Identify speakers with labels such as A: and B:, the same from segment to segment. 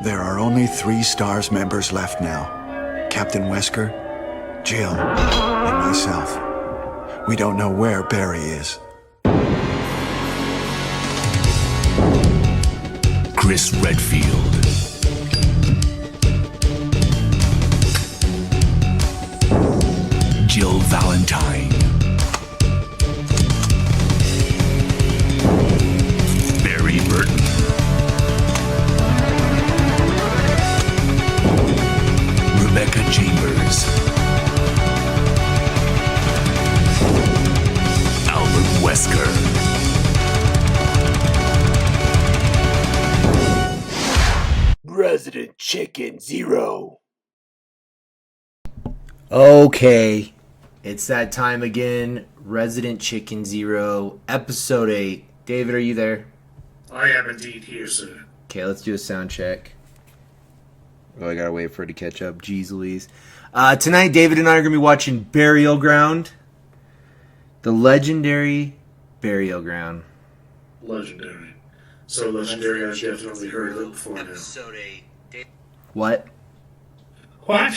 A: There are only 3 STARS members left now. Captain Wesker, Jill, and myself. We don't know where Barry is.
B: Chris Redfield. Jill Valentine. Barry Burton. Rebecca Chambers. Albert Wesker. Resident Chicken Zero.
C: Okay, it's that time again. Resident Chicken Zero, episode 8. David, are you there?
D: I am indeed here, sir.
C: Okay, let's do a sound check. Oh, I gotta wait for it to catch up. Jeez Louise. Tonight, David and I are gonna be watching Burial Ground. The legendary Burial Ground.
D: Legendary. So legendary, I've definitely heard of it before now.
C: Episode 8.
D: What?
C: What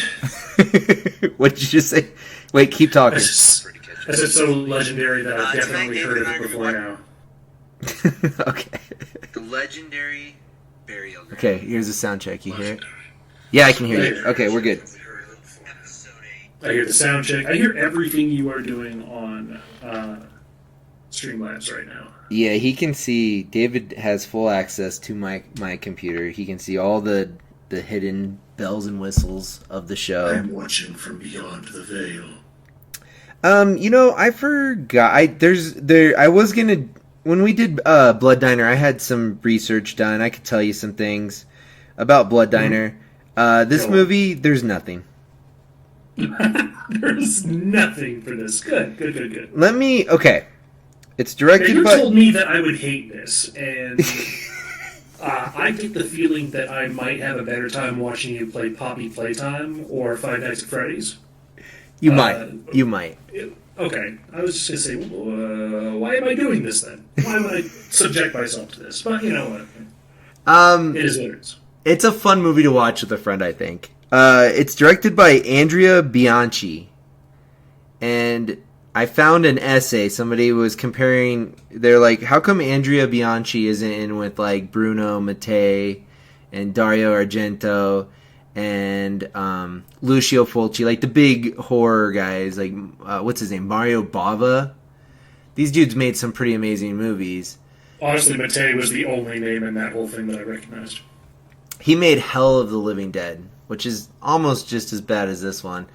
C: did you just say? Wait, keep talking.
D: I said so legendary that I've definitely heard of it before now.
C: Okay. The legendary Burial Ground. Okay, here's a sound check. You hear it? Yeah, I can hear you. Okay, we're good.
D: I hear the sound check. I hear everything you are doing on Streamlabs right now.
C: Yeah, he can see. David has full access to my computer. He can see all the hidden bells and whistles of the show.
D: I'm watching from beyond the veil.
C: I forgot. I was gonna, when we did Blood Diner, I had some research done. I could tell you some things about Blood Diner. This movie, there's nothing.
D: There's nothing for this. Good.
C: Okay. It's directed by...
D: You told me that I would hate this, and I get the feeling that I might have a better time watching you play Poppy Playtime or Five Nights at Freddy's.
C: You might.
D: Okay. I was just going to say, why am I doing this then? Why would I subject myself to this? But you know what? It is what it is.
C: It's a fun movie to watch with a friend, I think. It's directed by Andrea Bianchi. And I found an essay. Somebody was comparing... They're like, how come Andrea Bianchi isn't in with, like, Bruno Mattei and Dario Argento and Lucio Fulci? Like, the big horror guys. Like, what's his name? Mario Bava? These dudes made some pretty amazing movies.
D: Honestly, Mattei was the only name in that whole thing that I recognized.
C: He made Hell of the Living Dead, which is almost just as bad as this one.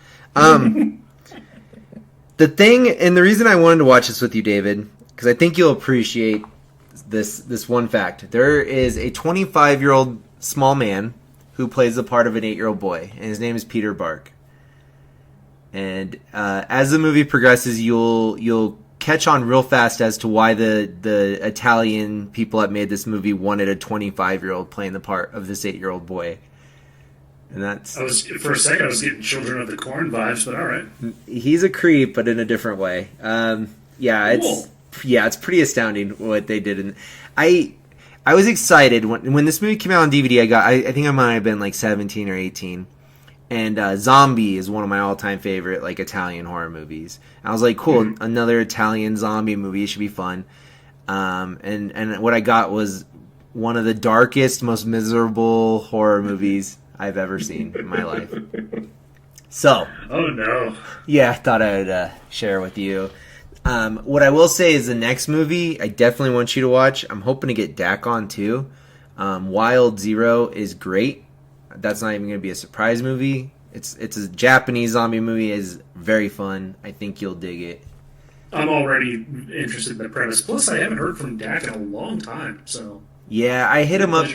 C: The thing, and the reason I wanted to watch this with you, David, because I think you'll appreciate this one fact. There is a 25-year-old small man who plays the part of an 8-year-old boy, and his name is Peter Bark. And as the movie progresses, you'll catch on real fast as to why the Italian people that made this movie wanted a 25-year-old playing the part of this 8-year-old boy. And that's...
D: For a second, I was getting Children of the Corn vibes, but all right.
C: He's a creep, but in a different way.
D: Cool.
C: It's pretty astounding what they did. And I was excited when this movie came out on DVD. I think I might have been like 17 or 18. And Zombie is one of my all-time favorite like Italian horror movies. I was like, cool, another Italian zombie movie. It should be fun. And what I got was one of the darkest, most miserable horror movies I've ever seen in my life. So,
D: oh no,
C: yeah, I thought I would share with you. What I will say is the next movie I definitely want you to watch. I'm hoping to get Dak on too. Wild Zero is great. That's not even going to be a surprise movie. It's a Japanese zombie movie. It's very fun. I think you'll dig it.
D: I'm already interested in the premise. Plus, I haven't heard from Dak in a long time. So
C: yeah, I hit him up.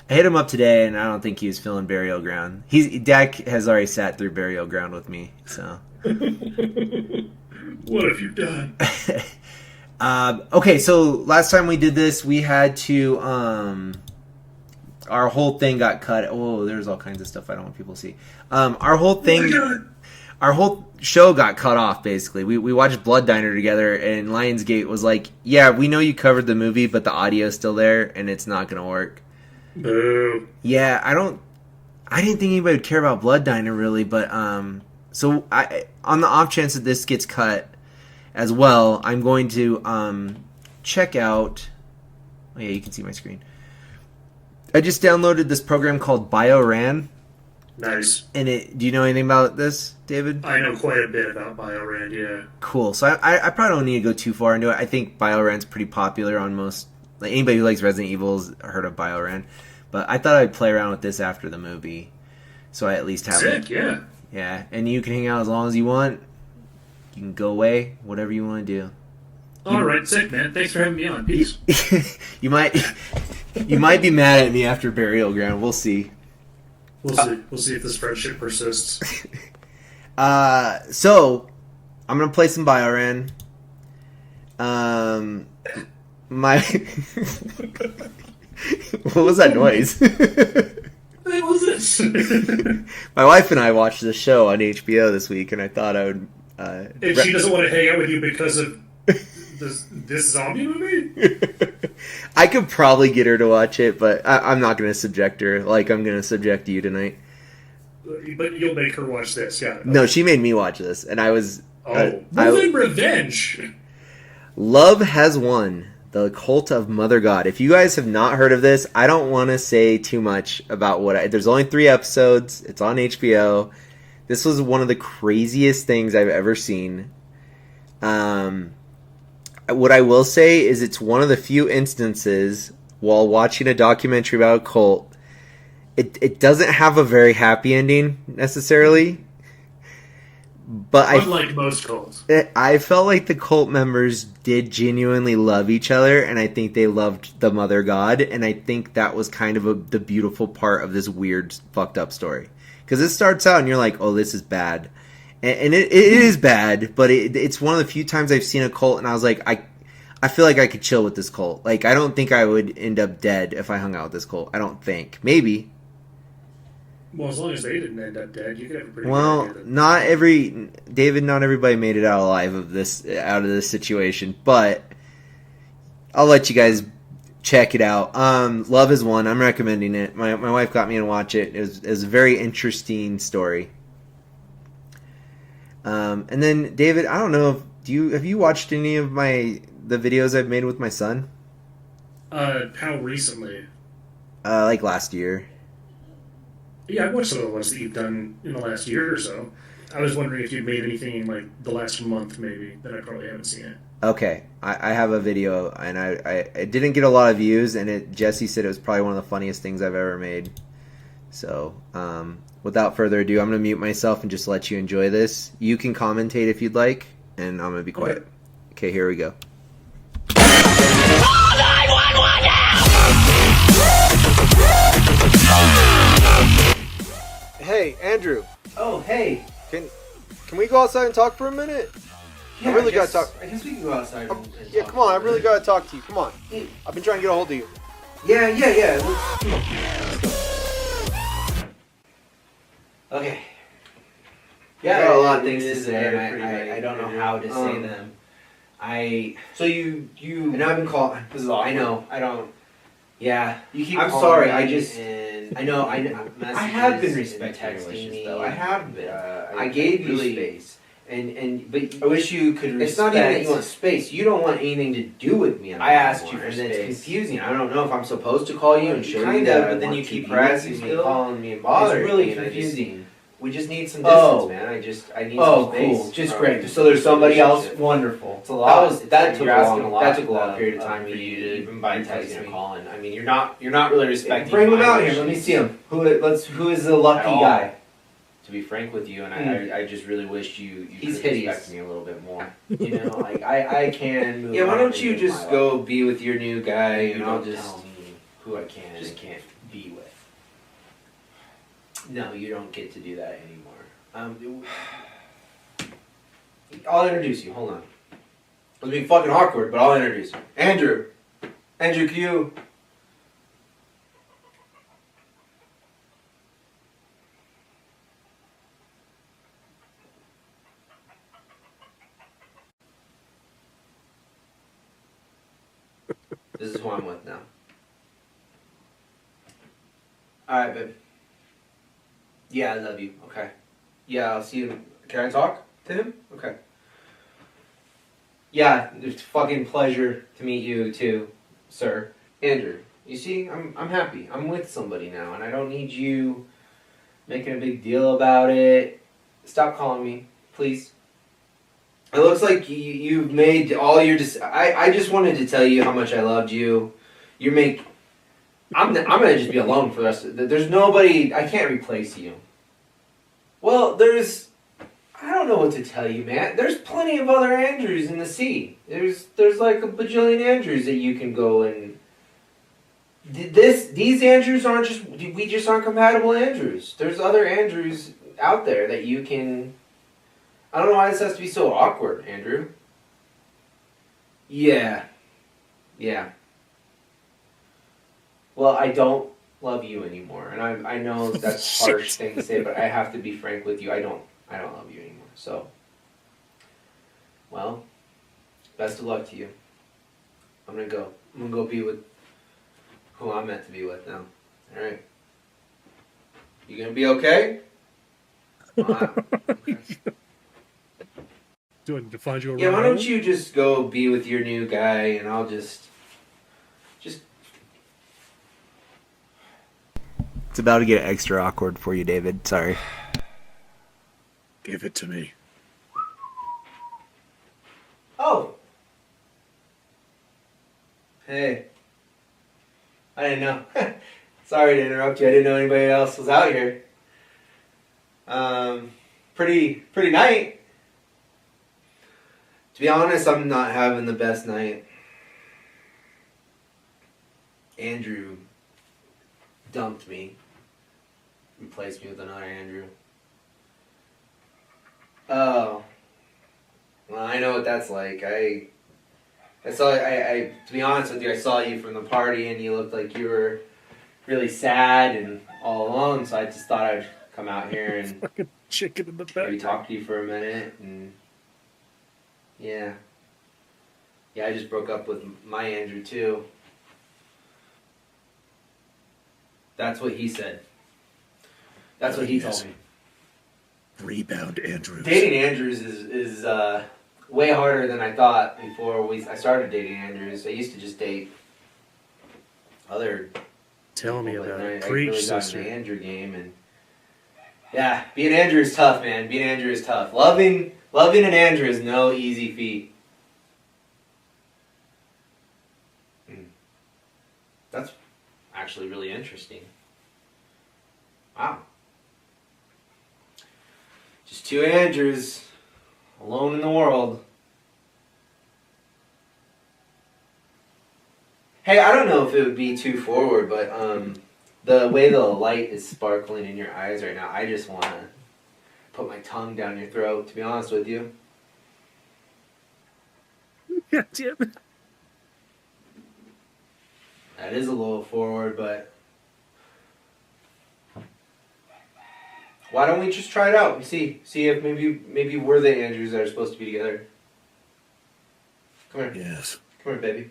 C: I hit him up today, and I don't think he was feeling Burial Ground. Dak has already sat through Burial Ground with me, so.
D: What have you done?
C: Okay, so last time we did this, we had to, our whole thing got cut. Oh, there's all kinds of stuff I don't want people to see. Our whole show got cut off, basically. We watched Blood Diner together, and Lionsgate was like, yeah, we know you covered the movie, but the audio's still there, and it's not going to work.
D: Boo.
C: Yeah, I didn't think anybody would care about Blood Diner really, but so I on the off chance that this gets cut as well, I'm going to check out. Oh yeah, you can see my screen. I just downloaded this program called BioRan,
D: Nice.
C: and do you know anything about this, David?
D: I know quite a bit about BioRand, yeah.
C: Cool. So I probably don't need to go too far into it. I think BioRan's pretty popular on most, like anybody who likes Resident Evil's heard of BioRan. But I thought I'd play around with this after the movie, so I at least have
D: Sick, yeah.
C: Yeah, and you can hang out as long as you want. You can go away, whatever you want to do.
D: All right, sick, man. Thanks for having me on. Peace.
C: you might be mad at me after Burial Ground. We'll see.
D: We'll see. We'll see if this friendship persists.
C: So I'm gonna play some Bioran. My what was that noise?
D: What was this?
C: My wife and I watched the show on HBO this week, and I thought I would.
D: If she doesn't want to hang out with you because of this zombie movie?
C: I could probably get her to watch it, but I'm not going to subject her like I'm going to subject you tonight.
D: But you'll make her watch this, yeah.
C: No, she made me watch this, and I was.
D: Well, then revenge.
C: Love Has Won, the Cult of Mother God. If you guys have not heard of this, I don't want to say too much about there's only 3 episodes. It's on HBO. This was one of the craziest things I've ever seen. What I will say is it's one of the few instances while watching a documentary about a cult, it doesn't have a very happy ending necessarily. But
D: unlike most cults.
C: I felt like the cult members did genuinely love each other, and I think they loved the Mother God, and I think that was kind of the beautiful part of this weird, fucked up story. Because it starts out and you're like, oh, this is bad. And it is bad, but it's one of the few times I've seen a cult and I was like, I feel like I could chill with this cult. Like, I don't think I would end up dead if I hung out with this cult. I don't think. Maybe.
D: Well, as long as they didn't end up dead, you could have a pretty
C: Well,
D: good idea.
C: not everybody made it out alive out of this situation, but I'll let you guys check it out. Love Is One. I'm recommending it. My wife got me to watch it. It was a very interesting story. And then David, I don't know have you watched any of the videos I've made with my son?
D: How recently?
C: Like last year.
D: Yeah, I've watched some of the ones that you've done in the last year or so. I was wondering if you'd made anything in like the last month, maybe, that I probably haven't seen it.
C: Okay, I have a video, and I didn't get a lot of views, and Jesse said it was probably one of the funniest things I've ever made. So, without further ado, I'm going to mute myself and just let you enjoy this. You can commentate if you'd like, and I'm going to be quiet. Okay, here we go. Hey, Andrew.
E: Oh, hey.
C: Can we go outside and talk for a minute?
E: Yeah,
C: I really gotta talk.
E: I guess we can go outside and
C: Yeah,
E: talk
C: come on. I
E: for a
C: really
E: minute.
C: gotta talk to you. Come on. I've been trying to get a hold of you.
E: Yeah. Come on. Let's go. Okay. Yeah,
C: got a lot
E: lot
C: of things to say, and
E: I don't know how to say them.
C: So you.
E: And I've been calling.
C: This is awkward.
E: I know. I don't. Yeah.
C: You keep.
E: I'm
C: calling
E: sorry.
C: me
E: I just.
C: and
E: I know. I have been respecting
C: texting
E: texting
C: me.
E: though. I have been.
C: I
E: gave you
C: really-
E: space. But
C: I wish you could.
E: it's not even that you want space. You don't want anything to do with me.
C: I asked you
E: anymore,
C: for
E: and it's
C: space.
E: confusing. I don't know if I'm supposed to call you and show you
C: Kinda,
E: that.
C: but
E: I
C: then
E: want
C: you
E: to
C: keep
E: be
C: harassing
E: with
C: me,
E: you.
C: calling me, and bothering
E: It's really
C: me, and I just-
E: confusing.
C: We just need some
E: Oh.
C: distance, man. I need
E: Oh,
C: some space.
E: cool. Just
C: from
E: great. So there's somebody else.
C: relationship.
E: Wonderful.
C: It's a lot.
E: That took
C: You're
E: a
C: asking
E: long. That took a long
C: uh,
E: period of time
C: for
E: for you
C: to
E: to
C: even by
E: be
C: texting
E: texting
C: or
E: me.
C: calling. I mean, you're not really respecting.
E: Bring him
C: my
E: out here. Let me
C: wishes.
E: see him. Who is the lucky
C: At all.
E: guy?
C: To be frank with you, and I just really wish you
E: He's
C: could
E: hideous.
C: respect me a little bit more. You know, like I can move.
E: Yeah. Why
C: on
E: don't
C: and
E: you
C: live
E: just
C: my
E: go
C: life.
E: be with your new guy,
C: You
E: and I'll
C: don't
E: just.
C: tell me who I can and
E: just-
C: can't be with. No, you don't get to do that anymore. I'll introduce you. Hold on. It'll be fucking awkward, but I'll introduce you. Andrew. Andrew, can you? This is who I'm with now.
E: Alright, babe. Yeah, I love you. Okay. Yeah, I'll see you. Can I talk to him? Okay. Yeah, it's a fucking pleasure to meet you too, sir. Andrew, you see, I'm happy. I'm with somebody now, and I don't need you making a big deal about it. Stop calling me, please. It looks like you've made all your... I just wanted to tell you how much I loved you. I'm gonna just be alone for the rest of... There's nobody... I can't replace you. Well, I don't know what to tell you, man. There's plenty of other Andrews in the sea. There's like a bajillion Andrews that you can go and... These Andrews aren't just... We just aren't compatible Andrews. There's other Andrews out there that you can... I don't know why this has to be so awkward, Andrew. Yeah. Yeah. Well, I don't love you anymore. And I know that's a harsh thing to say, but I have to be frank with you. I don't love you anymore. So, well, best of luck to you. I'm gonna go. I'm gonna go be with who I'm meant to be with now. Alright. You gonna be okay? Okay.
D: Do I need to find you a
E: Yeah, why
D: ride?
E: don't you just go be with your new guy and I'll just...
C: It's about to get extra awkward for you, David. Sorry.
B: Give it to me.
E: Oh! Hey. I didn't know. Sorry to interrupt you. I didn't know anybody else was out here. Pretty night. To be honest, I'm not having the best night. Andrew dumped me. Replaced me with another Andrew. Oh. Well, I know what that's like. I to be honest with you, I saw you from the party and you looked like you were really sad and all alone, so I just thought I'd come out here and
D: Fucking chicken in the
E: maybe
D: back.
E: talk to you for a minute and yeah. Yeah, I just broke up with my Andrew too. That's what he said. That's what he told me.
B: Rebound, Andrews.
E: Dating Andrews is way harder than I thought before I started dating Andrews. I used to just date other
D: Tell me
E: people,
D: about
E: and
D: it.
E: I
D: Preach,
E: really got in
D: sister.
E: the Andrew game, and yeah, being Andrew is tough, man. Being Andrew is tough. Loving an Andrew is no easy feat. That's actually really interesting. Wow. Just two Andrews, alone in the world. Hey, I don't know if it would be too forward, but the way the light is sparkling in your eyes right now, I just want to put my tongue down your throat, to be honest with you.
D: God damn it.
E: That is a little forward, but why don't we just try it out and see if maybe we're the Andrews that are supposed to be together. Come here.
B: Yes.
E: Come here, baby.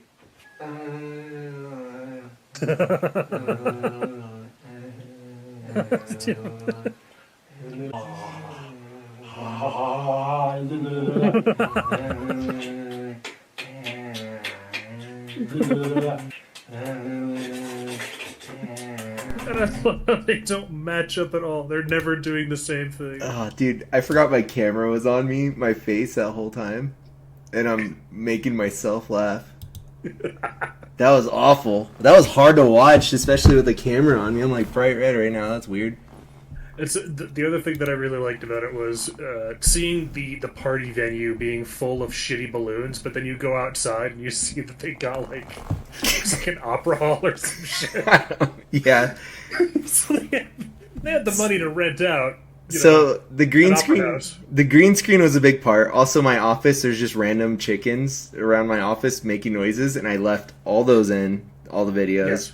D: And I love how they don't match up at all. They're never doing the same thing.
C: Oh, dude, I forgot my camera was on me, my face that whole time. And I'm making myself laugh. That was awful. That was hard to watch, especially with the camera on me. I'm like bright red right now. That's weird.
D: It's the other thing that I really liked about it was seeing the party venue being full of shitty balloons, but then you go outside and you see that they got like an opera hall or some shit.
C: Yeah.
D: So they had the money to rent out.
C: So the green
D: an opera
C: screen,
D: house.
C: the green screen was a big part. Also, my office, there's just random chickens around my office making noises, and I left all those in, all the videos.
D: Yes.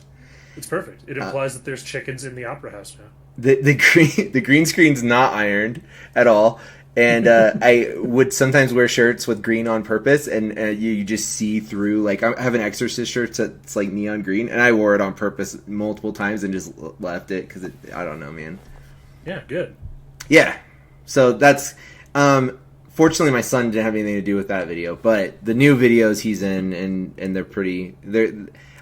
D: It's perfect. It implies that there's chickens in the opera house now.
C: The green screen's not ironed at all, And I would sometimes wear shirts with green on purpose, and you just see through. Like I have an Exorcist shirt that's like neon green, and I wore it on purpose multiple times and just left it because I don't know, man.
D: Yeah, good.
C: Yeah, so that's fortunately my son didn't have anything to do with that video, but the new videos he's in, and they're pretty.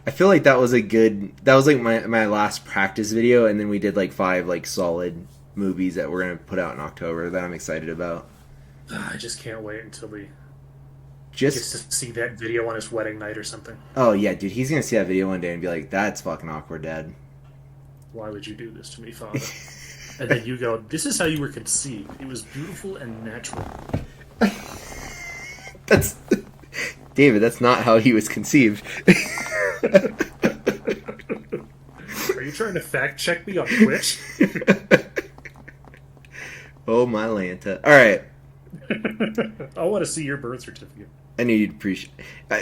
C: I feel like that was like my last practice video, and then we did like 5 like solid movies that we're gonna put out in October that I'm excited about.
D: I just can't wait until he
C: Just
D: gets to see that video on his wedding night or something.
C: oh yeah, dude, he's gonna see that video one day and be like, "That's fucking awkward, Dad."
D: Why would you do this to me, Father? And then you go, this is how you were conceived. It was beautiful and natural.
C: That's David. That's not how he was conceived.
D: Are you trying to fact check me on Twitch?
C: Oh my Lanta! All right.
D: I want to see your birth certificate.
C: I knew you'd appreciate.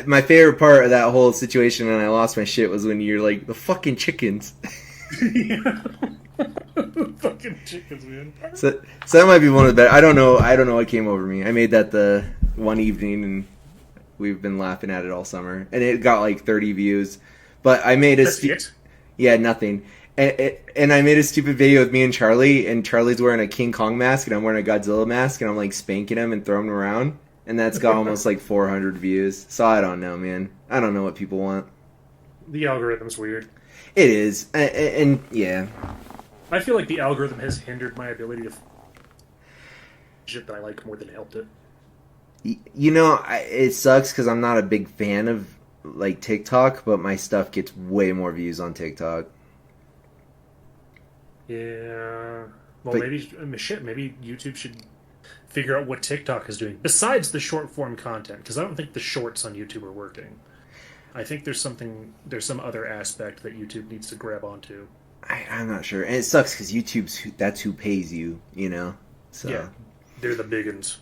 C: My favorite part of that whole situation, and I lost my shit, was when you're like the fucking chickens.
D: Yeah. Fucking chickens, man.
C: So that might be one of the better. I don't know what came over me. I made that the one evening, and we've been laughing at it all summer, and it got like 30 views. But I made yeah, nothing. And I made a stupid video with me and Charlie's wearing a King Kong mask, and I'm wearing a Godzilla mask, and I'm like spanking him and throwing him around, and that's got almost like 400 views. So I don't know, man. I don't know what people want.
D: The algorithm's weird.
C: It is, and yeah.
D: I feel like the algorithm has hindered my ability to shit that I like more than helped it.
C: You know, it sucks because I'm not a big fan of like TikTok, but my stuff gets way more views on TikTok.
D: Yeah. Well,
C: But-
D: maybe YouTube should figure out what TikTok is doing besides the short form content, because I don't think the shorts on YouTube are working. I think there's some other aspect that YouTube needs to grab onto.
C: I'm not sure, and it sucks because that's who pays you, you know. So
D: Yeah, they're the big uns.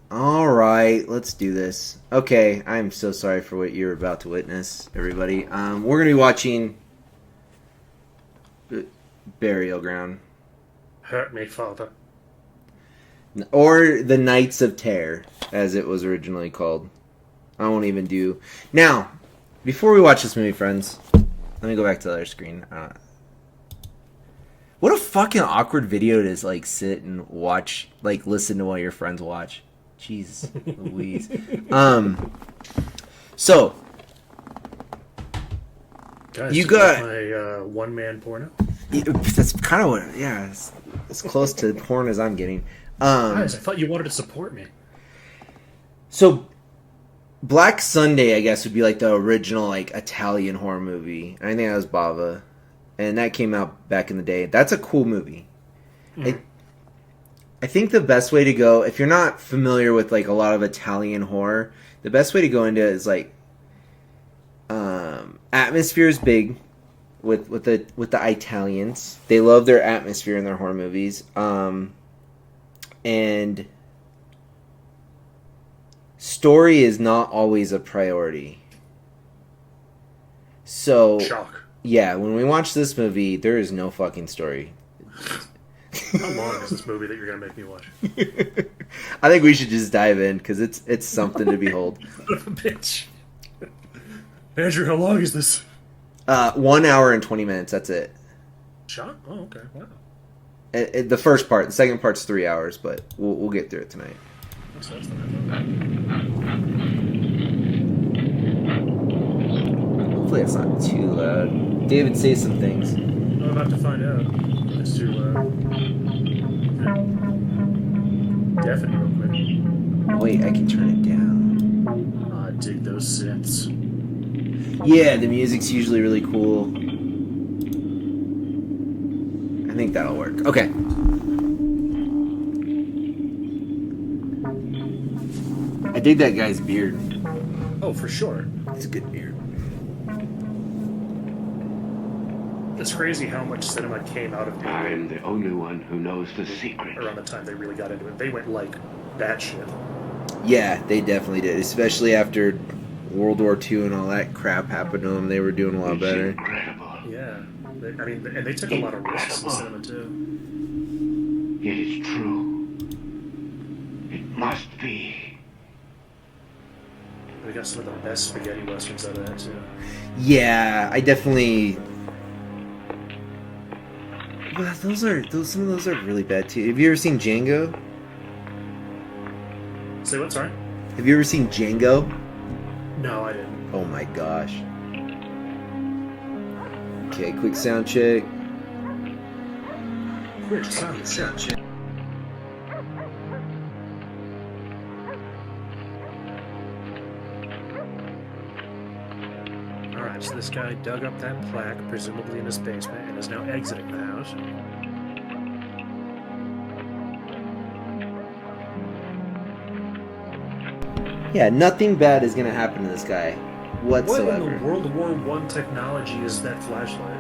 C: all right, let's do this. Okay, I'm so sorry for what you're about to witness, everybody. We're gonna be watching Burial Ground.
D: Hurt me, Father.
C: Or The Knights of Terror, as it was originally called. I won't even do... Now, before we watch this movie, friends, let me go back to the other screen. What a fucking awkward video to like sit and watch, like listen to while your friends watch. Jeez Louise. So...
D: Guys,
C: You got-
D: my one-man porno?
C: That's kind of what... Yeah, it's close to porn as I'm getting.
D: Guys, I thought you wanted to support me.
C: So, Black Sunday, I guess, would be like the original like Italian horror movie. I think that was Bava, and that came out back in the day. That's a cool movie.
D: Mm.
C: I think the best way to go, if you're not familiar with like a lot of Italian horror, the best way to go into it is like atmosphere is big with the Italians. They love their atmosphere in their horror movies. And story is not always a priority. So,
D: Shock.
C: yeah, when we watch this movie, there is no fucking story.
D: How long is this movie that you're going to make me watch?
C: I think we should just dive in, because it's something to behold.
D: Bitch. Andrew, how long is this?
C: 1 hour and 20 minutes, that's it.
D: Shock? Oh, okay. Wow.
C: The first part. The second part's 3 hours, but we'll get through it tonight.
D: That's less than I
C: Hopefully it's not too loud. David, say some things.
D: thought. I'm about to find out. It's too deafen real quick.
C: Wait, I can turn it down.
D: I dig those synths.
C: Yeah, the music's usually really cool. I think that'll work. Okay. I dig that guy's beard.
D: Oh, for sure.
C: It's a good beard.
D: It's crazy how much cinema came out of
B: I
D: it
B: am the only one who knows the secret.
D: around the time they really got into it. They went like that shit.
C: Yeah, they definitely did. Especially after World War II and all that crap happened to them. They were doing a lot
B: It's
C: better.
B: incredible.
D: Yeah. And they took a lot of risks in cinema too.
B: Yet it's true. must be.
D: We got some of the best spaghetti westerns out of that too.
C: Yeah, I definitely. Well, some of those are really bad too. Have you ever seen Django?
D: Say what? Sorry.
C: Have you ever seen Django?
D: No, I didn't.
C: Oh my gosh. Okay, quick sound check.
D: Quick sound check. Alright, so this guy dug up that plaque, presumably in his basement, and is now exiting the house.
C: Yeah, nothing bad is gonna happen to this guy
D: What
C: whatsoever.
D: in the World War I technology is that flashlight?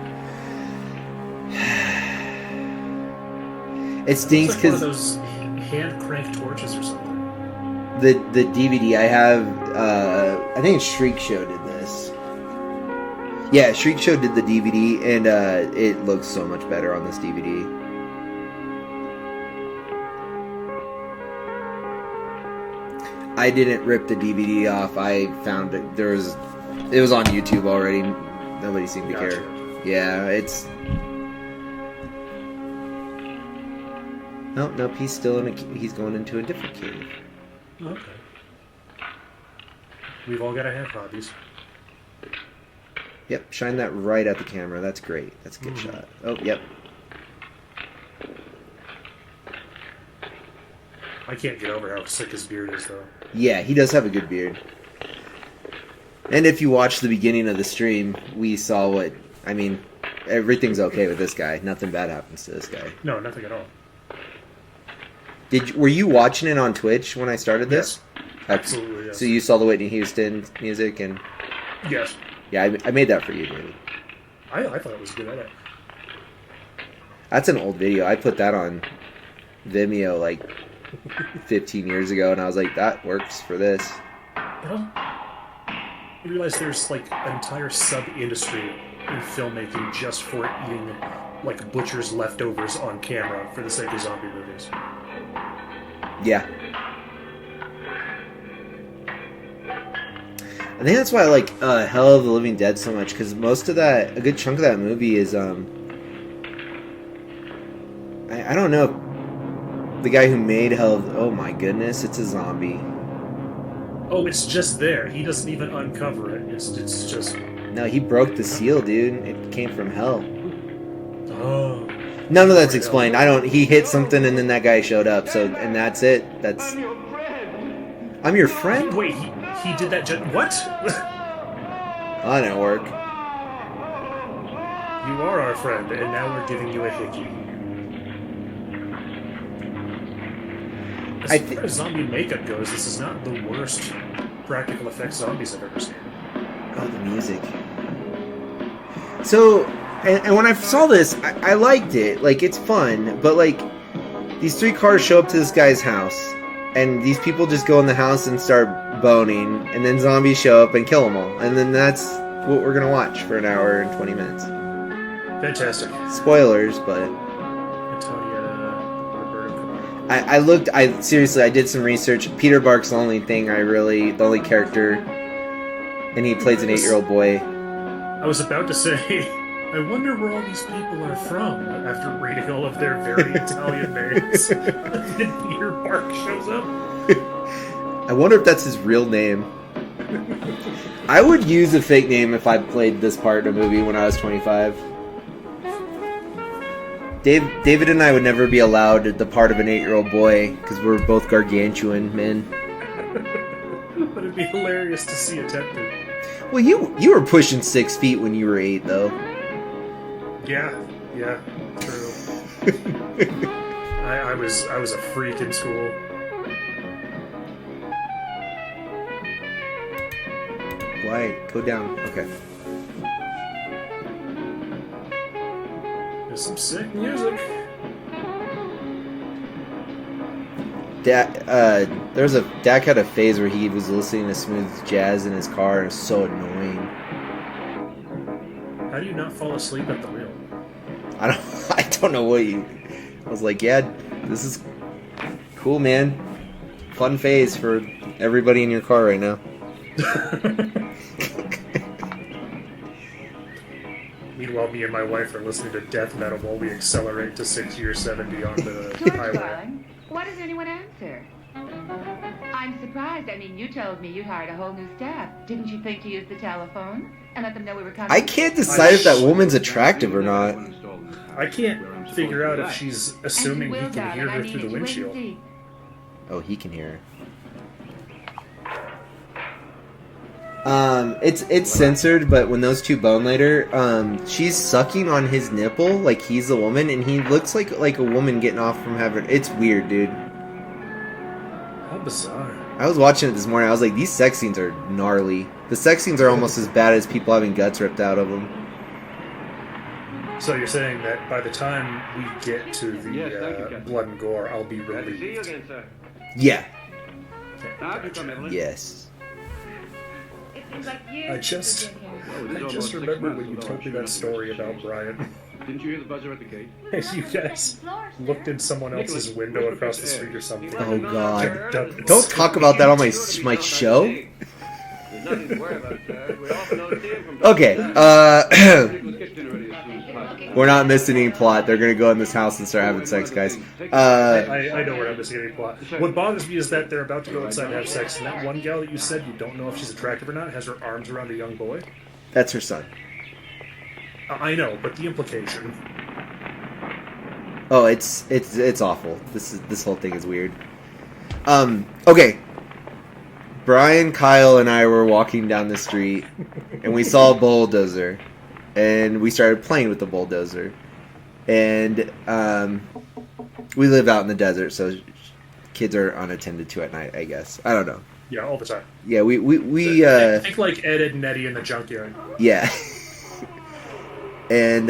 C: It stinks
D: It's like one of
C: because
D: those hand crank torches or something.
C: the DVD I have, I think Shriek Show did this. Yeah, Shriek Show did the DVD, and it looks so much better on this DVD. I didn't rip the DVD off. I found it. It was on YouTube already. Nobody seemed to
D: Gotcha.
C: care. Yeah, it's. Nope. He's still he's going into a different cave.
D: Okay. We've all got to have hobbies.
C: Yep, shine that right at the camera. That's great. That's a good shot. Oh, yep.
D: I can't get over how sick his beard is, though.
C: Yeah, he does have a good beard. And if you watch the beginning of the stream, we saw what... I mean, everything's okay with this guy. Nothing bad happens to this guy.
D: No, nothing at all.
C: Were you watching it on Twitch when I started this?
D: Absolutely, yes.
C: So you saw the Whitney Houston music and...
D: Yes.
C: Yeah, I made that for you, David.
D: I thought it was a good edit.
C: That's an old video. I put that on Vimeo like 15 years ago, and I was like, that works for this.
D: Well, you realize there's like an entire sub-industry in filmmaking just for eating like butcher's leftovers on camera for the sake of zombie movies.
C: Yeah. I think that's why I like Hell of the Living Dead so much, because most of that, a good chunk of that movie is, I don't know if the guy who made Hell of, oh my goodness, it's a zombie.
D: Oh, it's just there. He doesn't even uncover it. It's just...
C: No, he broke the seal, dude. It came from hell.
D: Oh.
C: None of that's explained. He hit something and then that guy showed up, so, and that's it. That's...
B: I'm your friend.
C: I'm your friend?
D: Wait, he did that what?
C: Oh, that didn't work.
D: You are our friend, and now we're giving you a hickey. As far as zombie makeup goes, this is not the worst practical effects zombies I've ever seen.
C: Oh, the music. So, and when I saw this, I liked it. Like, it's fun, but like, these 3 cars show up to this guy's house, and these people just go in the house and start boning, and then zombies show up and kill them all. And then that's what we're gonna watch for an hour and 20 minutes.
D: Fantastic.
C: Spoilers, but... I did some research. Peter Bark's the only character, and he plays an 8-year-old boy.
D: I was about to say, I wonder where all these people are from after reading all of their very Italian names. And Peter Bark shows up.
C: I wonder if that's his real name. I would use a fake name if I played this part in a movie when I was 25. David and I would never be allowed the part of an 8-year-old boy because we're both gargantuan men.
D: But it'd be hilarious to see attempted.
C: Well, you were pushing 6 feet when you were 8, though.
D: Yeah, true. I was a freak in school.
C: Why? Go down. Okay.
D: There's some sick music.
C: Dak had a phase where he was listening to smooth jazz in his car, and it was so annoying.
D: How do you not fall asleep at the wheel?
C: I don't know what you... I was like, yeah, this is cool, man. fun phase for everybody in your car right now.
D: Meanwhile, me and my wife are listening to death metal while we accelerate to 60 or 70 on the
F: George,
D: highway.
F: darling, why does anyone answer? I'm surprised. I mean, you told me you'd hired a whole new staff. Didn't you think to use the telephone and let them know we were coming?
C: I can't decide if that woman's attractive or not.
D: I can't figure out if she's assuming he can hear her through the windshield.
C: Oh, he can hear her. It's censored, but when those two bone later, she's sucking on his nipple like he's the woman, and he looks like a woman getting off from having. It's weird, dude.
D: How bizarre.
C: I was watching it this morning. I was like, these sex scenes are gnarly. The sex scenes are almost as bad as people having guts ripped out of them.
D: So you're saying that by the time we get to the blood and gore, I'll be relieved?
C: Yeah.
D: Gotcha.
C: Yes.
F: It seems like years
D: I just
F: since we've been here.
D: remembered when you told me that story about Brian.
B: Didn't you hear the buzzer at the gate?
D: You guys looked in someone else's window across the street or something.
C: Oh God!
D: Don't
C: Don't talk about that on my show.
B: There's nothing to worry about, sir. We all know it came from...
C: Okay.
B: Nicholas gets dinner ready as soon as possible.
C: We're not missing any plot. They're gonna go in this house and start having sex, guys.
D: I know we're not missing any plot. What bothers me is that they're about to go inside and have sex, and that one gal that you said you don't know if she's attractive or not has her arms around a young boy.
C: That's her son.
D: I know, but the implication.
C: Oh, it's awful. This whole thing is weird. Okay. Brian, Kyle, and I were walking down the street, and we saw a bulldozer, and we started playing with the bulldozer, and we live out in the desert, so kids are unattended to at night, I guess. I don't know.
D: Yeah, all the time.
C: Yeah, we
D: think like Ed, Ed, and Eddie in the junkyard.
C: yeah. And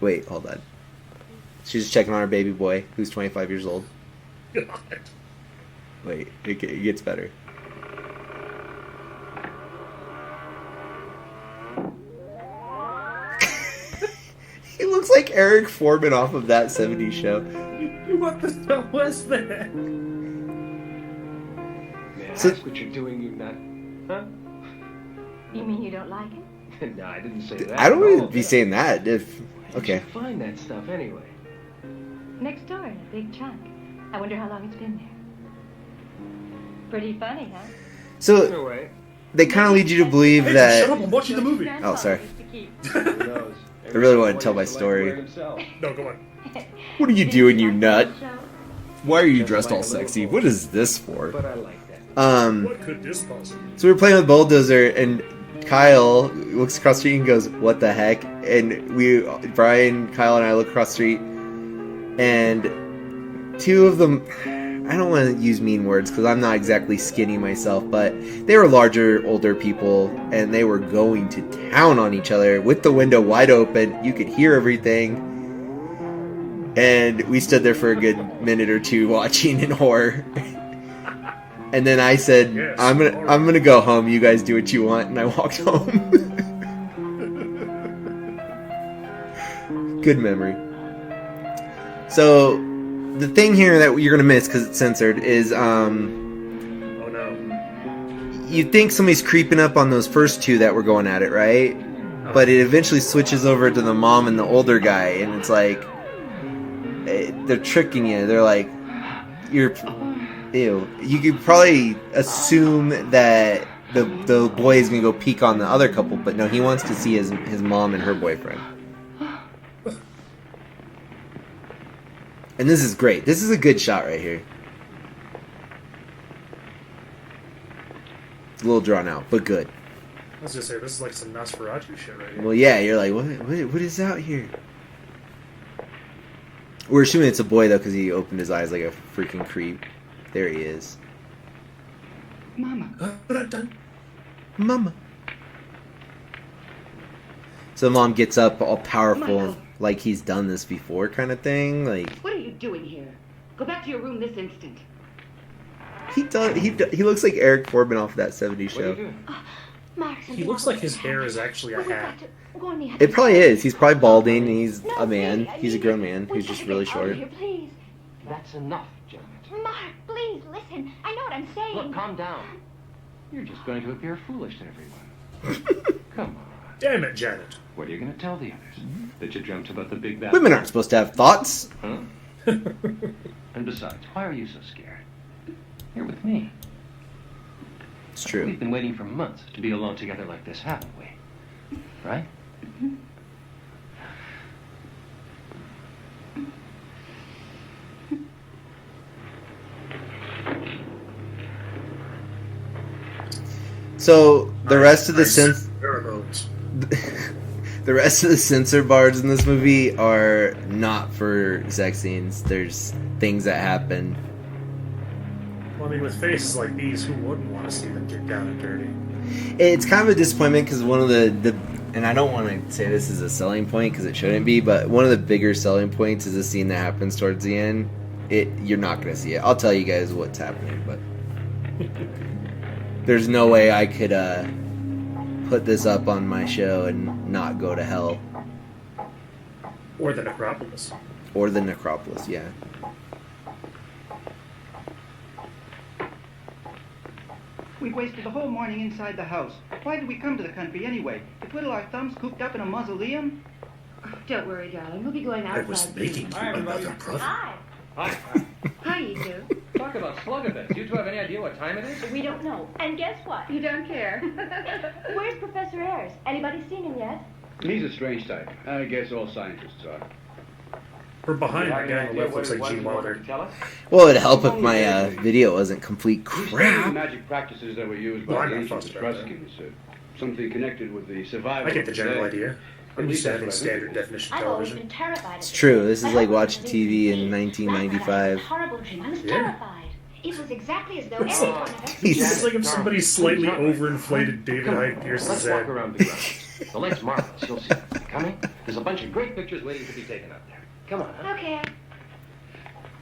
C: wait, hold on. She's checking on our baby boy, who's 25 years old.
D: God.
C: Wait, it gets better. He looks like Eric Foreman off of that 70s show.
D: What the hell was that?
B: May I
C: So-
B: ask what you're doing, you nut? Huh?
F: You mean you don't like it?
B: No, I didn't say that.
C: I don't
B: at all.
C: want to be saying that. If okay.
B: Where'd you find that stuff anyway?
F: Next door in a big trunk. I wonder how long it's been there. Pretty funny, huh?
C: So
B: No way.
C: they kind of lead you to believe
D: Hey,
C: that.
D: shut up! I'm watching the movie.
C: Oh, sorry.
B: Who knows?
C: I really wanted to tell my story.
D: No, go on.
C: What are you doing, you nut? Why are you dressed all sexy? What is this for?
B: But I like that.
D: What could this possibly?
C: So we were playing with Bulldozer, and Kyle looks across the street and goes, "What the heck?" And Brian, Kyle, and I look across the street, and two of them, I don't want to use mean words because I'm not exactly skinny myself, but they were larger, older people, and they were going to town on each other with the window wide open. You could hear everything. And we stood there for a good minute or two watching in horror. And then I said,
D: Yes,
C: I'm gonna go home. You guys do what you want, and I walked home. Good memory. So the thing here that you're gonna miss because it's censored is
D: Oh no.
C: you think somebody's creeping up on those first two that were going at it, right? But it eventually switches over to the mom and the older guy, and it's like they're tricking you. They're like, you're. Ew. You could probably assume that the boy is gonna go peek on the other couple, but no, he wants to see his mom and her boyfriend. And this is great. This is a good shot right here. It's a little drawn out, but good.
D: I was gonna say this is like some Nosferatu shit right here.
C: Well, yeah, you're like, what is out here? We're assuming it's a boy though, because he opened his eyes like a freaking creep. There he is.
F: Mama.
C: Mama. So mom gets up all powerful,
F: Michael.
C: like he's done this before kind of thing. Like,
F: What are you doing here? Go back to your room this instant.
C: he looks like Eric Foreman off that 70s
B: What are you
C: show.
B: doing?
D: He looks like his hair is actually a hat.
C: It probably is. He's probably balding. And he's a man. He's a grown man who's just really short.
F: Please.
B: That's enough, Janet.
G: Mark, please listen. I know what I'm saying.
B: Look, calm down. You're just going to appear foolish to everyone. Come on.
D: Damn it, Janet.
B: What are you going to tell the others? That you dreamt about the big bad...
C: Women aren't supposed to have thoughts.
B: Huh? And besides, why are you so scared? You're with me.
C: It's true.
B: We've been waiting for months to be alone together like this, haven't we? Right?
C: So the rest of the
D: Pheromones.
C: the rest of the censor bars in this movie are not for sex scenes. There's things that happen.
D: Well, I mean, with faces like these, who wouldn't want to see them get down and dirty?
C: It's kind of a disappointment because one of the and I don't want to say this is a selling point because it shouldn't be, but one of the bigger selling points is a scene that happens towards the end. You're not going to see it. I'll tell you guys what's happening, but there's no way I could put this up on my show and not go to hell.
D: Or the necropolis.
C: Or the necropolis, yeah.
H: We wasted the whole morning inside the house. Why did we come to the country anyway? To twiddle our thumbs cooped up in a mausoleum?
F: Don't worry, darling. We'll be going outside.
D: I was making you another brother.
G: Hi.
B: Hi.
F: Hi, you two.
B: Talk about slugabeds. You two have any idea what time it is?
G: We don't know. And guess what?
F: You don't care.
G: Where's Professor Ayres? Anybody seen him yet?
I: He's a strange type. I guess all scientists are.
D: We're behind the guy on the left looks like Gene Wilder.
C: Well, it'd help if my video wasn't complete
I: The
C: crap.
I: magic practices that were used
D: Well,
I: by
D: I'm
I: the
D: not
I: ancient
D: fussed about that.
I: Etruscans. Something connected with the survival
D: I get the
I: of
D: general
I: day.
D: idea. I'm used to having standard definition
G: I've always
D: television.
G: been terrified of
C: It's
G: it.
C: true. This is
G: My
C: like
G: husband
C: watching
G: was
C: TV in
G: Last night I had a
C: 1995.
G: horrible dream. I was
D: Yeah.
G: terrified. It was exactly as though
D: It's
G: everyone
D: like-
G: of us...
D: It's like if somebody slightly overinflated David Hyde Pierce's
B: Let's
D: head.
B: walk around the grounds. The lake's marvelous. You'll see. Coming? There's a bunch of great pictures waiting to be taken up there. Come on, huh?
G: Okay.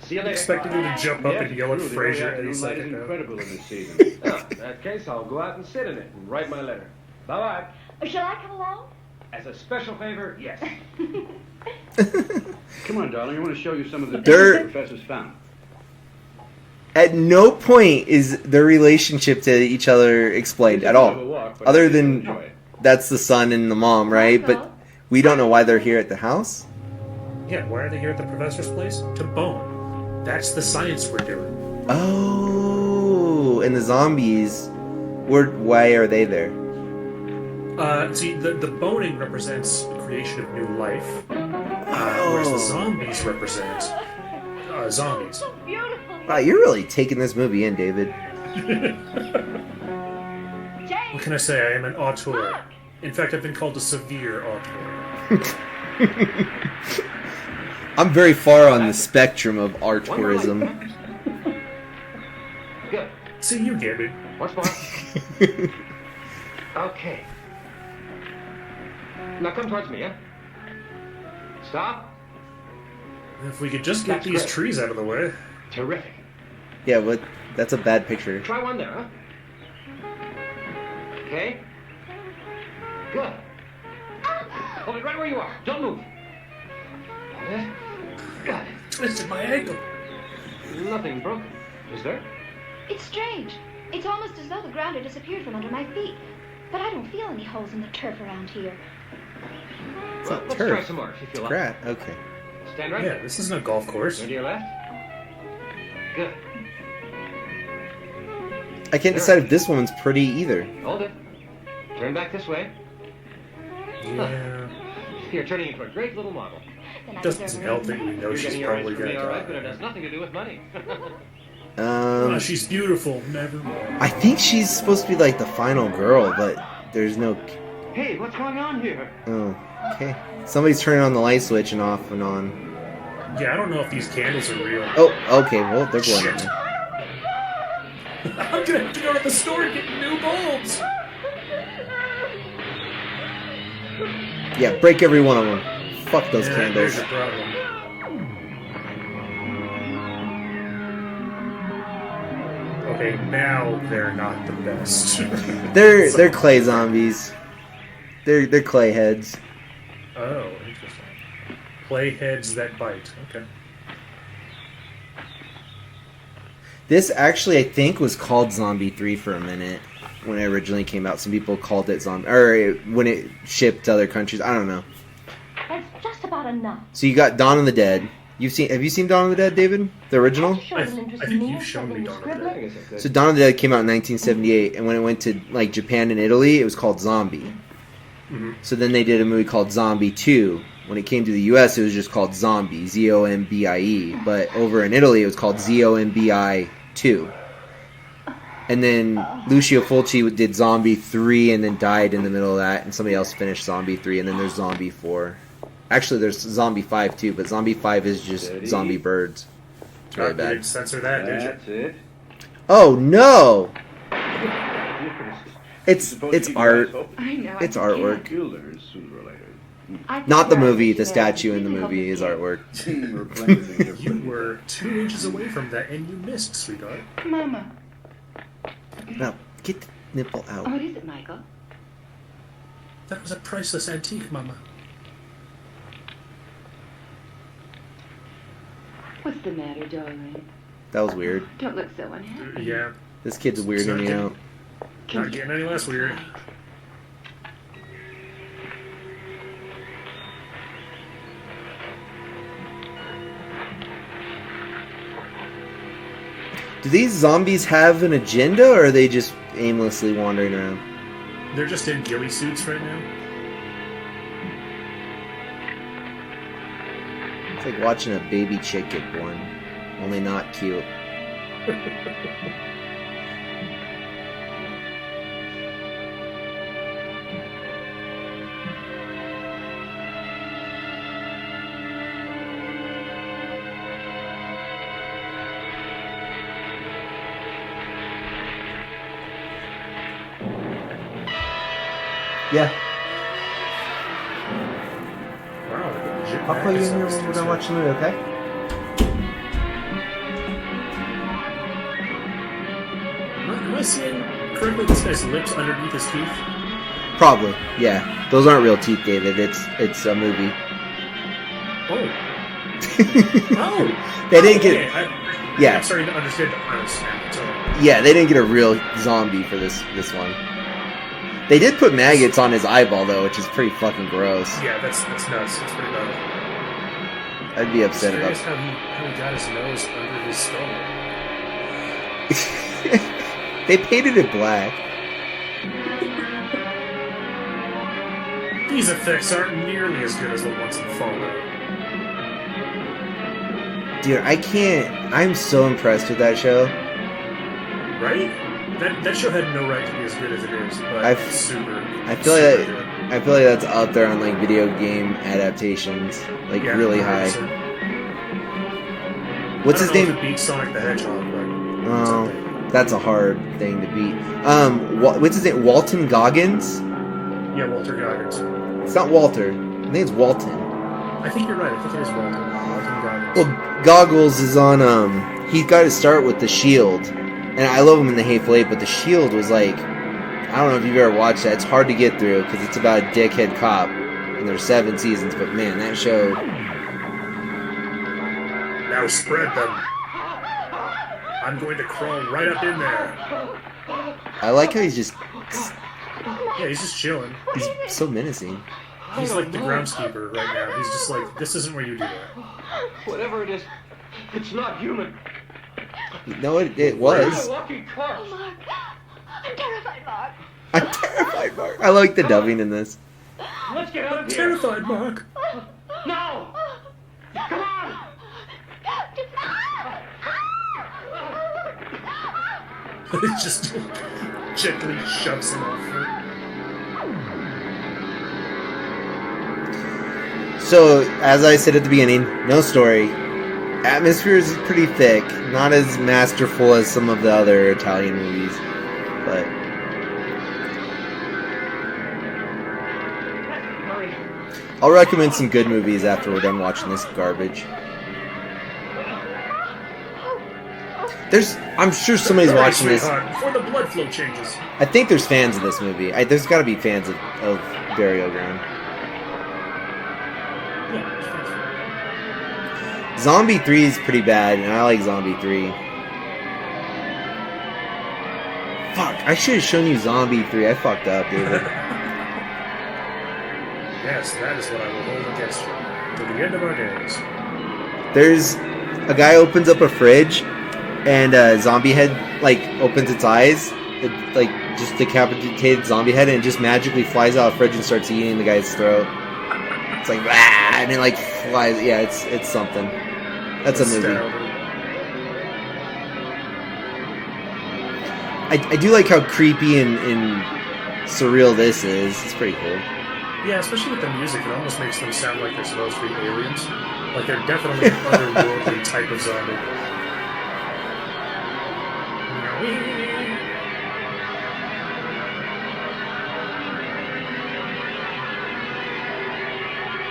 B: See you
D: I
B: later.
D: expected you to jump up and yell at
I: True, the
D: Frasier
I: early
D: any
I: afternoon light is
D: second now.
I: incredible in this season.
B: Oh, in that case, I'll go out and sit in it and write my letter. Bye-bye.
G: Shall I come along?
B: As a special favor, yes.
I: Come on, darling. I want to show you some of the
C: Dirt.
I: the professors found.
C: At no point is their relationship to each other explained at all. Other than that's the son and the mom, right? But we don't know why they're here at the house.
D: Yeah, why are they here at the professor's place? To bone. That's the science we're doing.
C: Oh, and the zombies. Why are they there?
D: See, the boning represents the creation of new life, whereas the zombies represent zombies.
G: So beautiful.
C: Wow, you're really taking this movie in, David.
D: What can I say? I am an auteur. In fact, I've been called a severe auteur.
C: I'm very far on the spectrum of artourism.
B: Good.
D: See, you get it.
B: Once more. Okay. Now come towards me, huh? Stop.
D: If we could just get
B: That's
D: these
B: great.
D: trees out of the way.
B: Terrific.
C: Yeah, but that's a bad picture.
B: Try one there, huh? Okay. Good. Hold it right where you are. Don't move. Got it. Got it.
D: Twisted my ankle.
B: Nothing broken, is there?
G: It's strange. It's almost as though the ground had disappeared from under my feet. But I don't feel any holes in the turf around here.
C: It's
B: Well,
C: not
B: let's
C: turf.
B: try some more if you feel like.
C: Crap. Okay.
B: Stand right
D: Yeah,
B: there.
D: this isn't a golf course.
B: Turn to your left. Good.
C: I can't decide if this woman's pretty either.
B: Hold it. Turn back this way.
D: Yeah.
B: You're turning into a great little model.
G: Then I
D: Doesn't
G: deserve a
D: help
G: raise.
D: that we know
B: You're
D: she's
B: getting your raise
D: probably
B: from me,
D: gonna
B: all right, but it
D: die.
B: has nothing to do with money.
D: She's beautiful. Never mind.
C: I think she's supposed to be like the final girl, but there's no.
B: Hey, what's going on here?
C: Oh, okay. Somebody's turning on the light switch and off and on.
D: Yeah, I don't know if these candles are real.
C: Oh, okay. Well, they're going
D: Shit.
C: in.
D: I'm gonna have to go to the store and get new bulbs.
C: Yeah, break every one of them. Fuck those
D: Yeah,
C: candles.
D: there's your problem. Okay, now they're not the best.
C: They're clay zombies. They're clay heads.
D: Oh, interesting. Play heads that bite. Okay.
C: This actually, I think, was called Zombie 3 for a minute when it originally came out. Some people called it Zombie, or when it shipped to other countries. I don't know.
J: That's just about enough.
C: So you got Dawn of the Dead. Have you seen Dawn of the Dead, David? The original?
D: I think you've shown me Dawn of the Dead.
C: So Dawn of the Dead came out in 1978, and when it went to like Japan and Italy, it was called Zombie.
D: Mm-hmm.
C: So then they did a movie called Zombie 2. When it came to the U.S., it was just called Zombie, Zombie. But over in Italy, it was called Zombie 2. And then Lucio Fulci did Zombie 3 and then died in the middle of that, and somebody else finished Zombie 3, and then there's Zombie 4. Actually, there's Zombie 5 too, but Zombie 5 is just zombie birds. It's really
D: You
C: bad.
D: didn't censor that, did you?
I: That's it.
C: Oh no! It's art.
F: I know.
C: It's
F: I
C: artwork.
I: You'll learn sooner or later.
F: can't.
C: Not the movie. The statue in the movie is artwork.
I: We're playing things
D: You
I: different.
D: were 2 inches away from that, and you missed, sweetheart.
H: Mama.
C: Now get the nipple out.
F: What is it, Michael?
D: That was a priceless antique, Mama.
F: What's the matter, darling?
C: That was weird.
F: Don't look so unhappy.
D: Yeah,
C: This kid's weirding me out.
D: not getting any less weird.
C: Do these zombies have an agenda, or are they just aimlessly wandering around?
D: They're just in ghillie suits right now.
C: It's like watching a baby chick get born, only not cute. Yeah,
D: Wow, legit
C: I'll plug you in here
D: magazines
C: when we're
D: too,
C: done watching the movie, okay?
D: Am I seeing correctly this guy's lips underneath his teeth?
C: Probably, yeah. Those aren't real teeth, David. It's a movie.
D: Oh. Oh!
C: They didn't get.
D: Okay,
C: Yeah.
D: I'm starting to understand the premise now. So,
C: Yeah, they didn't get a real zombie for this one. They did put maggots on his eyeball though, which is pretty fucking gross.
D: yeah, that's nuts. That's pretty bad.
C: I'd be upset
D: I'm
C: about.
D: curious how he got his nose under his skull.
C: They painted it black.
D: These effects aren't nearly as good as the ones in Fallout.
C: Dude, I can't. I'm so impressed with that show.
D: Right? That show had no right to be as good as it is, but
C: I've-
D: it's super.
C: I feel
D: super
C: like
D: good.
C: I feel like that's up there on like video game adaptations, like
D: Yeah,
C: really high.
D: 100%.
C: What's
D: I
C: his
D: don't know
C: name?
D: if it beats Sonic the Hedgehog, but it's
C: Oh,
D: up there.
C: that's a hard thing to beat. What's his name? Walton Goggins?
D: Yeah, Walter Goggins.
C: It's not Walter. I think it's Walton.
D: I think you're right. I think it is Walter. Walton Goggins.
C: Well, Goggles is on. He got to start with the Shield, and I love him in the Hateful Eight. But the Shield was like, I don't know if you've ever watched that. It's hard to get through because it's about a dickhead cop, and there's 7 seasons. But man, that show.
D: Now spread them. I'm going to crawl right up in there.
C: I like how he's just.
D: Yeah, he's just chilling.
C: He's so menacing.
D: He's like the groundskeeper right now. He's just like, this isn't where you do that.
B: Whatever it is, it's not human.
C: No, it was.
B: Walking corpse.
G: Mark, I'm terrified, Mark.
C: I'm terrified, Mark. I like the dubbing in this.
B: Let's get out of here.
D: Terrified, Mark.
B: No! Come on!
D: He just gently shoves him off.
C: So, as I said at the beginning, no story. Atmosphere is pretty thick, not as masterful as some of the other Italian movies, but
B: Hurry.
C: I'll recommend some good movies after we're done watching this garbage. I'm sure somebody's
D: Hurry,
C: watching this.
D: sweetheart, before the blood flow changes.
C: I think there's fans of this movie. There's got to be fans of Burial Ground.
D: Yeah,
C: Zombie 3 is pretty bad, and I like Zombie 3. I should have shown you Zombie 3. I fucked up, David.
D: Yes, that is what I will hold against you to the end of our days.
C: There's a guy opens up a fridge, and a zombie head like opens its eyes, like just decapitated zombie head, and it just magically flies out of the fridge and starts eating the guy's throat. It's like ah, and it like flies. Yeah, it's something. That's a movie. I do like how creepy and surreal this is. It's pretty cool.
D: Yeah, especially with the music, it almost makes them sound like they're supposed to be aliens. Like they're definitely an otherworldly type of zombie.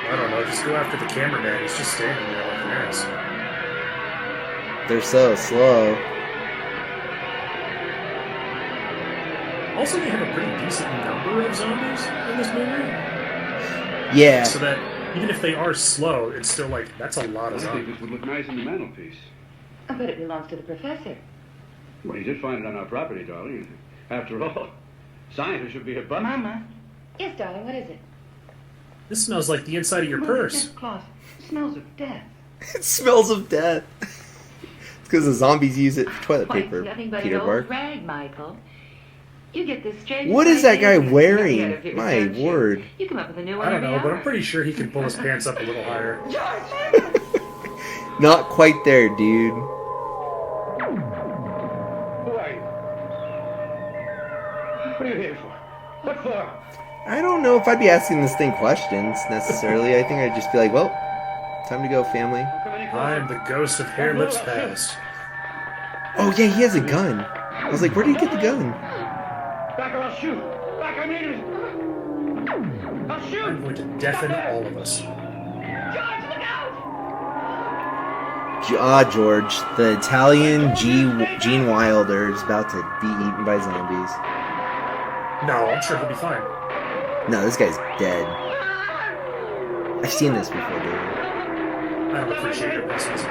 D: I don't know, just go after the cameraman. He's just standing there like an ass.
C: They're so slow.
D: Also, they have a pretty decent number of zombies in this movie.
C: Yeah.
D: So that even if they are slow, it's still like, that's a lot of
I: I think
D: zombies.
I: this would look nice in the mantelpiece.
F: Oh, but it belongs to the professor.
I: Well, you did find it on our property, darling. After all, scientists should be above.
H: Mama.
F: Yes, darling, what is it?
D: This smells like the inside of your
H: Look,
D: purse.
H: This cloth smells of death.
C: It smells of death. It's because the zombies use it for toilet
F: Why,
C: paper.
F: it's nothing but
C: Peter
F: an
C: Bark.
F: old rag, Michael. You get this straight.
C: What is that guy
F: Out
C: wearing?
F: of here,
C: My
F: don't you?
C: word.
F: You come up with a new one
D: I don't
F: every
D: know, but I'm
F: hour.
D: pretty sure he can pull his pants up a little higher.
C: Not quite there, dude.
I: Who are you? What are you here for? What for?
C: I don't know if I'd be asking this thing questions necessarily. I think I'd just be like, well, time to go, family.
D: I am the ghost of Hair Lips Past.
C: Oh, yeah, he has a gun. I was like, where did he get the gun?
I: Back or I'll shoot. Back, I mean it. I'll shoot.
D: I'm going to deafen all of us.
C: George, the Italian Gene Wilder is about to be eaten by zombies.
D: No, I'm sure he'll be fine.
C: No, this guy's dead. I've seen this before, dude.
D: I don't appreciate your pessimism.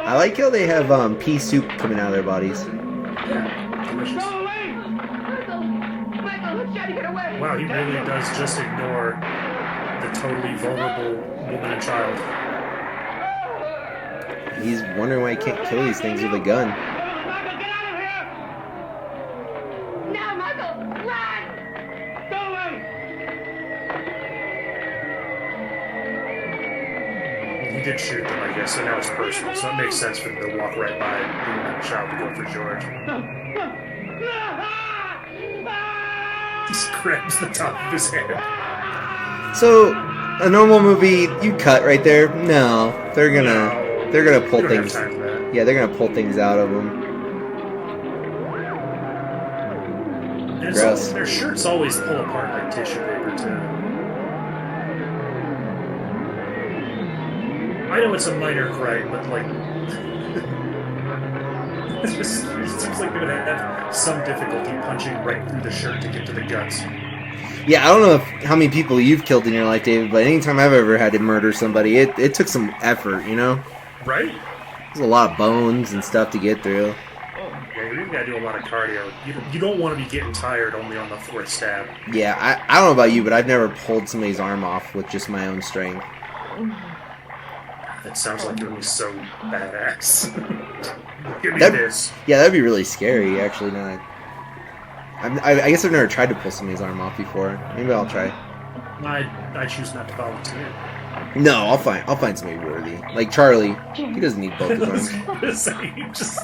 C: I like how they have pea soup coming out of their bodies.
D: Yeah, delicious.
F: Michael, let's try to get away.
D: Wow, he really does just ignore the totally vulnerable woman and child.
C: He's wondering why he can't kill these things with a gun.
F: Now, Michael, run!
D: He did shoot them, I guess, so now it's personal, so it makes sense for them to walk right by the woman and child to go for George. He grabs the top of his head.
C: So, a normal movie, you cut right there. No, they're gonna pull
D: We don't have
C: things.
D: time for that.
C: Yeah, they're gonna pull things out of them.
D: And it's
C: Gross.
D: their shirts always pull apart like tissue paper, too. I know it's a minor gripe, but like, it seems like they're gonna have some difficulty punching right through the shirt to get to the guts.
C: Yeah, I don't know how many people you've killed in your life, David, but anytime I've ever had to murder somebody, it took some effort, you know?
D: Right?
C: There's a lot of bones and stuff to get through.
D: Yeah, you really gotta do a lot of cardio. You don't want to be getting tired only on the fourth stab.
C: Yeah, I don't know about you, but I've never pulled somebody's arm off with just my own strength.
D: That sounds like it was so badass. Give me
C: That-
D: this.
C: Yeah, that'd be really scary, actually. Not. I guess I've never tried to pull somebody's arm off before. Maybe I'll try.
D: I choose not to volunteer.
C: No, I'll find somebody worthy. Like Charlie, he doesn't need both his arms.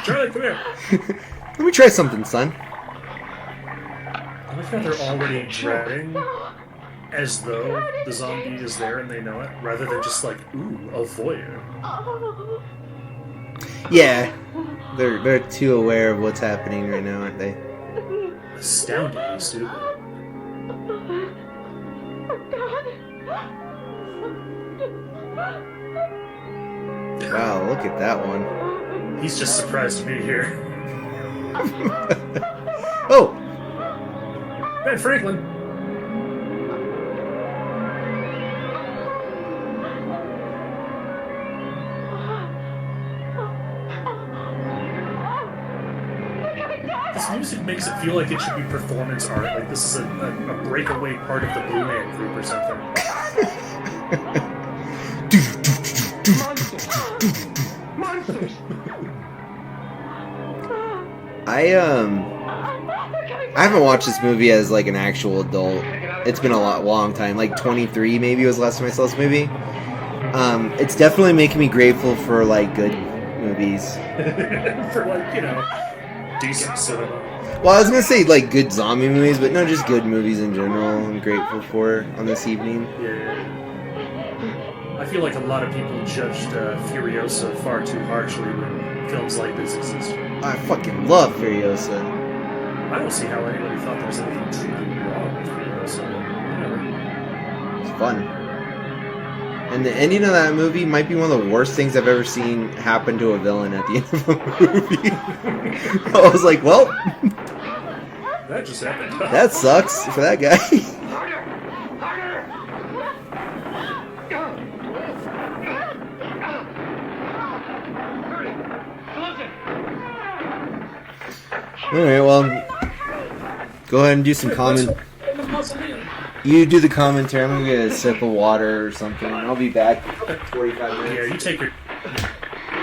D: Charlie, come here.
C: Let me try something, son.
D: I like how they're already dreading as though the zombie is there and they know it, rather than just like, ooh, a voyeur.
C: Yeah, they're too aware of what's happening right now, aren't they?
D: Astoundingly stupid.
C: Wow, look at that one.
D: He's just surprised to be here.
C: Oh!
D: Ben Franklin! This music makes it feel like it should be performance art. Like this is a breakaway part of the Blue Man Group or something.
B: Monsters!
C: I haven't watched this movie as like an actual adult. It's been a long time, like 23 maybe was the last time I saw this movie. It's definitely making me grateful for like good movies.
D: For like, you know, decent cinema.
C: Well, I was gonna say like good zombie movies, but no, just good movies in general. I'm grateful for on this evening.
D: Yeah. I feel like a lot of people judged Furiosa far too harshly when films like this existed.
C: I fucking love Furiosa.
D: I don't see how anybody thought there was anything truly wrong with Furiosa. Whatever.
C: It's fun. And the ending of that movie might be one of the worst things I've ever seen happen to a villain at the end of a movie. I was like, well,
D: that just happened.
C: That sucks for that guy.
B: Harder! Harder! Hurry! Close it!
C: Alright, well, go ahead and do some comment. You do the commentary. I'm gonna get a sip of water or something. I'll be back in 45 minutes.
D: Yeah, you take your...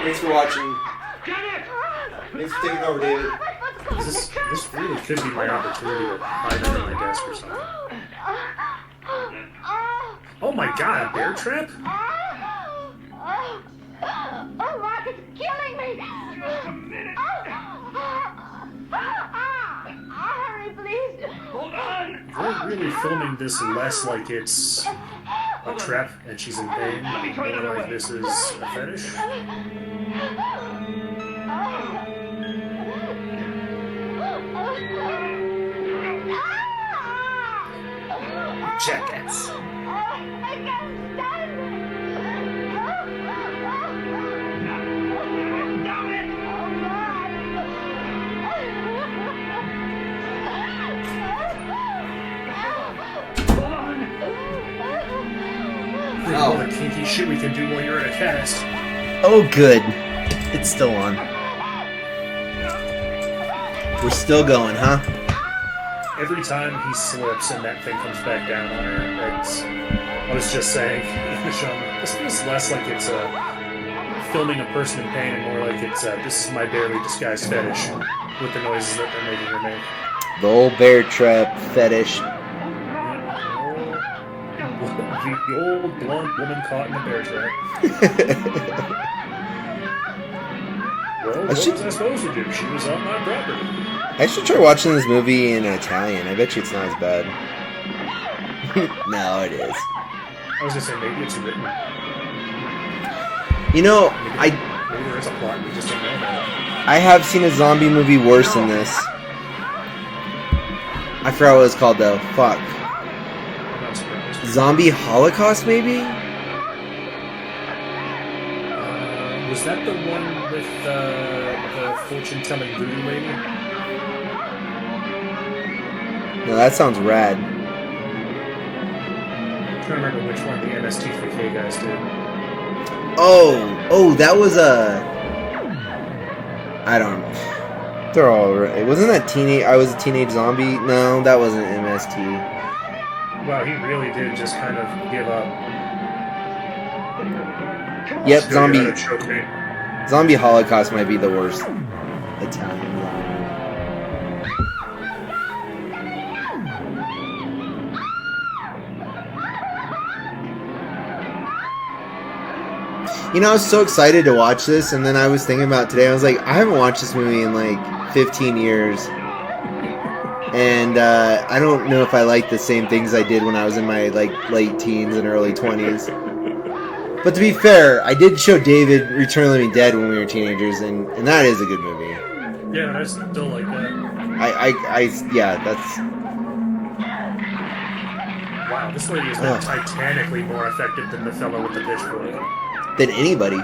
C: Thanks for watching. Thanks for taking over, David.
D: This really could be my opportunity to hide under my desk or something. Oh my god, a bear trap?
G: Oh, Mark, it's killing me!
B: Just a minute!
G: Hurry, please!
B: Hold on!
D: They're really filming this less like it's a trap and she's in pain, more like this is a fetish. Jackass.
G: I can't stand
D: All the kinky shit we can do while you're in a cast.
C: Oh, good. It's still on. We're still going, huh?
D: Every time he slips and that thing comes back down on her, it's... I was just saying, this feels less like it's filming a person in pain and more like it's this is my barely disguised fetish with the noises that they're making her make.
C: The old bear trap fetish.
D: The old blonde woman caught in a bear trap. Well, what was I supposed to do? She was on my property.
C: I should try watching this movie in Italian. I bet you it's not as bad. No, it is.
D: I was gonna say maybe it's written.
C: You know,
D: Maybe there is a plot and we just don't know about it.
C: I have seen a zombie movie worse than this. I forgot what it's called though. Fuck.
D: I'm not surprised.
C: Zombie Holocaust, maybe?
D: Was that the one with the fortune-telling voodoo lady?
C: No, that sounds rad.
D: I'm trying to remember which one the MST3K guys did.
C: Oh, that was I don't know. They're all right. Wasn't that I was a teenage zombie? No, that wasn't MST.
D: Wow, he really did just kind of give up.
C: Yep,
D: Still, you gotta choke me.
C: Zombie Holocaust might be the worst Italian zombie. You know, I was so excited to watch this, and then I was thinking about today, I was like, I haven't watched this movie in like 15 years. And I don't know if I like the same things I did when I was in my like late teens and early 20s. But to be fair, I did show David Return of the Living Dead when we were teenagers, and that is a good movie.
D: Yeah, I still like that.
C: Yeah, that's...
D: Wow, this lady is not titanically more effective than the fellow with the pitchfork.
C: Than anybody.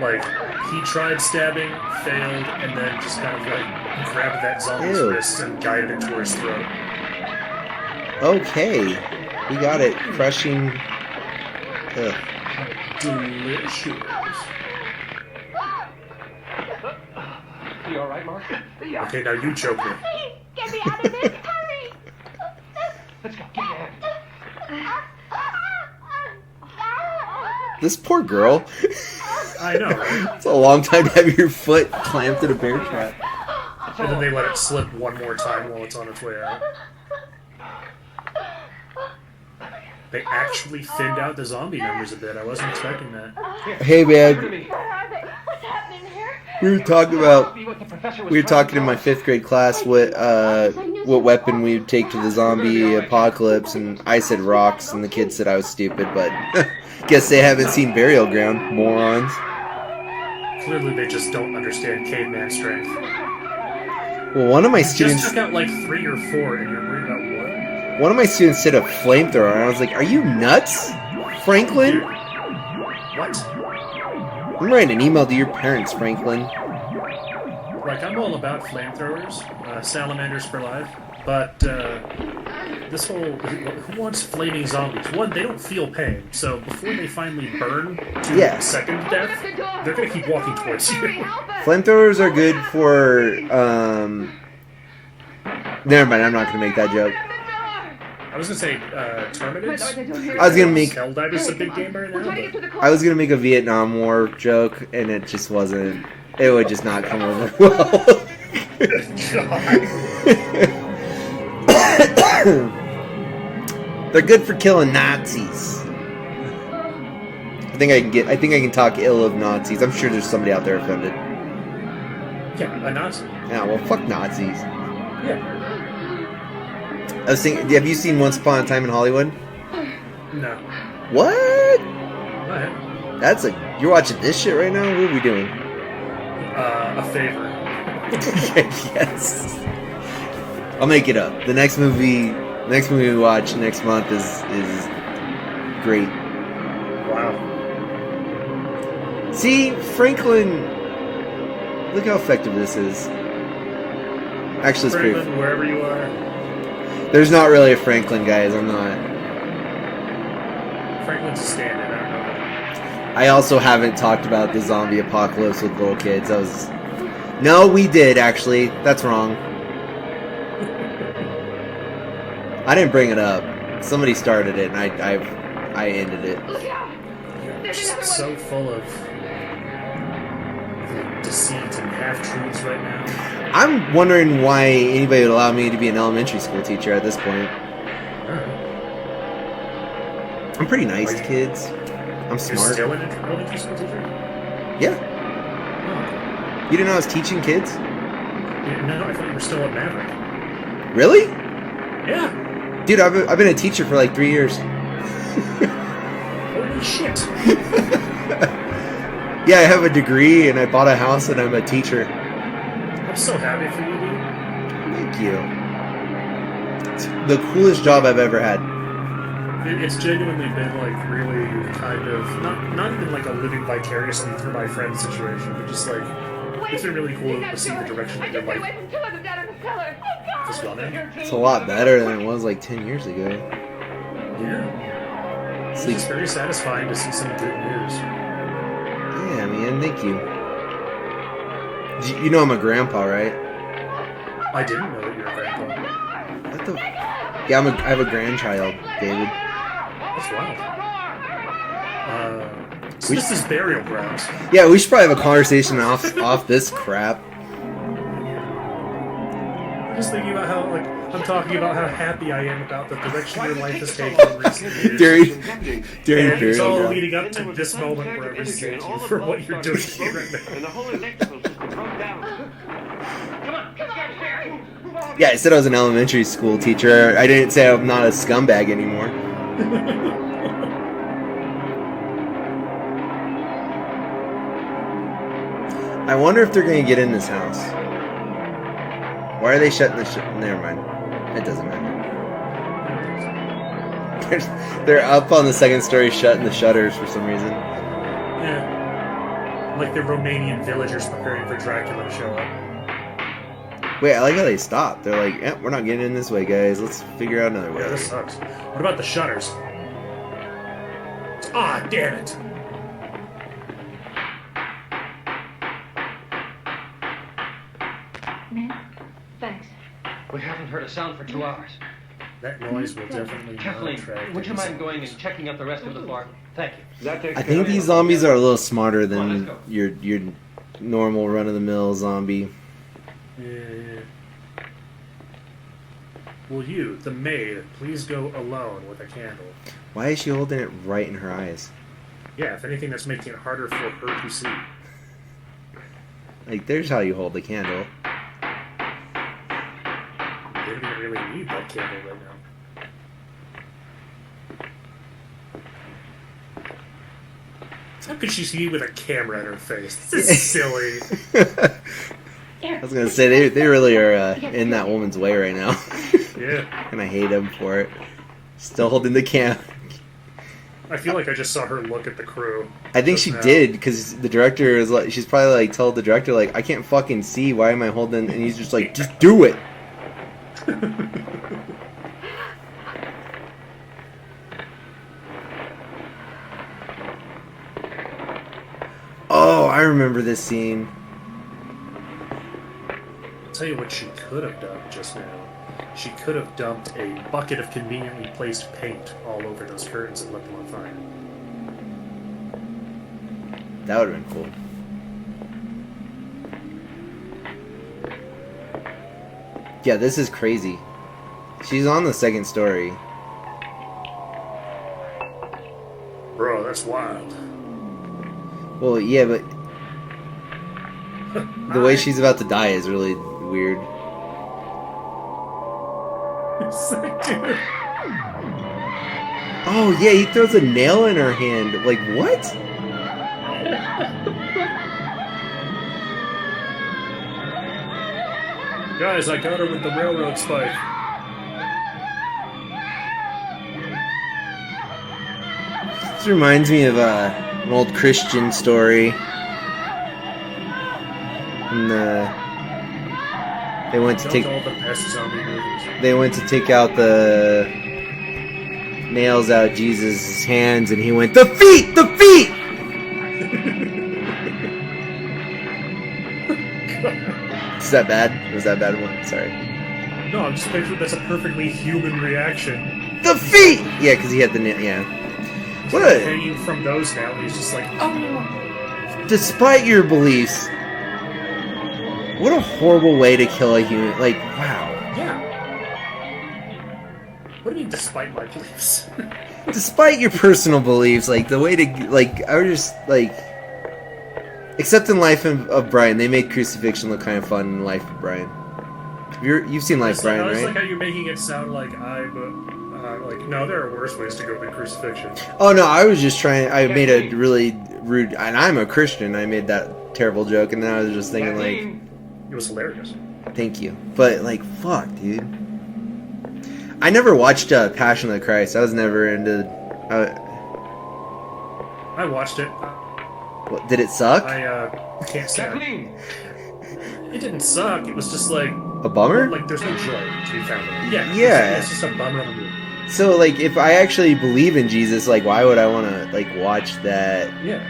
D: Like, he tried stabbing, failed, and then just kind of like grabbed that zombie's
C: Ew.
D: wrist and guided it to his throat.
C: Okay. We got it. Crushing... Ugh.
D: Delicious.
B: You alright? right, Mark.
D: Okay, now you choke me.
J: Please, get me out of this. Hurry.
B: Let's go. Get your hand.
C: This poor girl.
D: I know, right?
C: It's a long time to have your foot clamped in a bear trap.
D: And then they let it slip one more time while it's on its way out. They actually thinned out the zombie numbers a bit. I wasn't expecting that.
C: Hey, man.
J: Where are they? What's happening here?
C: We were talking in my 5th grade class what weapon we would take to the zombie apocalypse, and I said rocks, and the kids said I was stupid, but guess they haven't seen Burial Ground, morons.
D: Clearly they just don't understand caveman strength.
C: Well, one of my
D: Just
C: students...
D: took out like 3 or 4 and you're worried about what?
C: One of my students said a flamethrower, and I was like, are you nuts, Franklin?
D: Dude. What?
C: I'm writing an email to your parents, Franklin.
D: Like, I'm all about flamethrowers, salamanders for life, but this whole... Who wants flaming zombies? One, they don't feel pain, so before they finally burn to second death, they're gonna keep walking towards you.
C: Flamethrowers are good for, Never mind, I'm not gonna make that joke.
D: I was gonna say, Terminids?
C: I was gonna make...
D: Helldiver's a big gamer now, but...
C: I was gonna make a Vietnam War joke, and it just wasn't... It would just not come over well. They're good for killing Nazis. I think I can talk ill of Nazis. I'm sure there's somebody out there offended.
D: Yeah, a Nazi.
C: Yeah, well, fuck Nazis.
D: Yeah.
C: I was thinking, have you seen Once Upon a Time in Hollywood?
D: No.
C: What?
D: What?
C: That's you're watching this shit right now? What are we doing?
D: A favor.
C: Yes. I'll make it up. The next movie we watch next month is great.
D: Wow.
C: See, Franklin, look how effective this is. Actually, it's
D: Franklin,
C: pretty.
D: wherever you are.
C: There's not really a Franklin, guys. I'm not.
D: Franklin's a stand-in. I don't know.
C: I also haven't talked about the zombie apocalypse with little kids. No, we did actually. That's wrong. I didn't bring it up. Somebody started it, and I ended it.
D: You're just so full of deceit and half-truths right now.
C: I'm wondering why anybody would allow me to be an elementary school teacher at this point. I'm pretty nice to kids. I'm smart.
D: You're still an elementary school teacher?
C: Yeah.
D: Oh.
C: You didn't know I was teaching kids?
D: No, I thought you were still at Maverick.
C: Really?
D: Yeah.
C: Dude, I've been a teacher for like 3 years.
D: Holy shit.
C: Yeah, I have a degree and I bought a house and I'm a teacher.
D: I'm so happy for you, dude.
C: Thank you. It's the coolest job I've ever had.
D: It's genuinely been like really kind of not even like a living vicariously through my friend situation, but just like it's been really cool to see the direction that your life has gone in.
C: It's a lot better than it was like 10 years ago.
D: Yeah. It's
C: Sleep.
D: very satisfying to see some good news.
C: Yeah, man, thank you. You know I'm a grandpa, right?
D: I didn't know that you were a grandpa.
C: What the? Yeah, I have a grandchild, David.
D: That's wild. So this is burial grounds.
C: Yeah, we should probably have a conversation off this crap.
D: I'm just thinking about how, like, I'm talking about how happy I am about the direction your life has taken in recent years.
C: During
D: and it's all
C: burial
D: leading up to this moment where I resent you for what you're doing to me right now.
I: And the whole electrical system broke down.
C: Yeah, I said I was an elementary school teacher. I didn't say I'm not a scumbag anymore. I wonder if they're going to get in this house. Why are they shutting the Never mind. It doesn't matter. They're up on the second story shutting the shutters for some reason.
D: Yeah. Like the Romanian villagers preparing for Dracula to show up.
C: Wait, I like how they stopped. They're like, we're not getting in this way, guys. Let's figure out another way.
D: Yeah, this sucks. What about the shutters? Ah, damn it.
B: We haven't heard a sound for 2 hours.
D: That noise will definitely not
B: Kathleen,
D: attract
B: would you
D: any
B: mind going
D: zombies.
B: and checking out the rest of the farm? Thank you.
I: That takes
C: I
I: care
C: think
I: of
C: these
I: it.
C: zombies are a little smarter
B: Come on,
C: than
B: let's go.
C: your normal run of the mill zombie.
D: Yeah. Will you, the maid, please go alone with a candle?
C: Why is she holding it right in her eyes?
D: Yeah, if anything, that's making it harder for her to see.
C: Like, there's how you hold the candle.
D: They don't even really need that candle right now. How could she see with a camera in her face? This is silly.
C: I was gonna say, they really are in that woman's way right now.
D: Yeah.
C: And I hate them for it. Still holding the cam.
D: I feel like I just saw her look at the crew.
C: I think
D: just
C: she
D: now.
C: did, because the director is like, she's probably like, told the director, like, I can't fucking see, why am I holding, and he's just like, just do it! Oh, I remember this scene.
D: I'll tell you what she could have done just now. She could have dumped a bucket of conveniently placed paint all over those curtains and lit them on fire.
C: That would have been cool. Yeah, this is crazy. She's on the second story.
D: Bro, that's wild.
C: Well, yeah, but the way she's about to die is really weird.
D: Dude.
C: Oh, yeah, he throws a nail in her hand. Like, what?
D: Guys, I got her with the railroad spike.
C: This reminds me of an old Christian story. And they went to
D: Don't
C: take
D: all the best zombie movies.
C: they went to take out the nails out of Jesus' hands, and he went, "The feet, the feet." Is that bad? Was that a bad one? Sorry.
D: No, I'm just picturing that's a perfectly human reaction.
C: The feet. Yeah, because he had the nail. Yeah.
D: He's
C: What?
D: hanging from those now, and he's just like, oh.
C: Despite your beliefs, what a horrible way to kill a human. Like, wow.
D: Yeah. What do you mean, despite my beliefs?
C: Despite your personal beliefs, like, the way to, like, I was just, like, except in Life of Brian, they made crucifixion look kind of fun in Life of Brian. You've seen Life of Brian,
D: I was
C: right?
D: like how you're making it sound like no, there are worse ways to go than crucifixion.
C: Oh, no, I was just trying, I made a really rude, and I'm a Christian, I made that terrible joke, and then I was just thinking, like,
D: it was hilarious.
C: thank you. But, like, fuck, dude. I never watched Passion of the Christ. I was never into...
D: I watched it.
C: What, did it suck?
D: I can't say. It didn't suck. It was just like
C: A bummer?
D: Like there's no joy to be found in it. Yeah.
C: Yeah.
D: It's just a bummer of a movie.
C: So, like, if I actually believe in Jesus, like, why would I want to, like, watch that?
D: Yeah.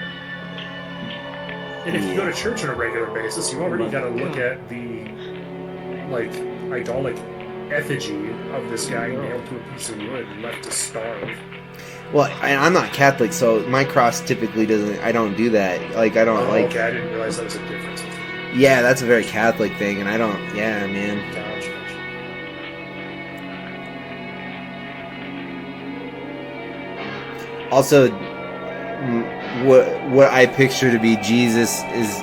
D: And if you go to church on a regular basis, you already got to look at the like idolic effigy of this guy nailed to a piece of wood and left to starve.
C: Well, I'm not Catholic, so my cross typically doesn't... I don't do that. Like, I don't, like...
D: Okay, I didn't realize that was a difference.
C: Yeah, that's a very Catholic thing, and I don't... Yeah, man.
D: Gotcha.
C: Also, what I picture to be Jesus is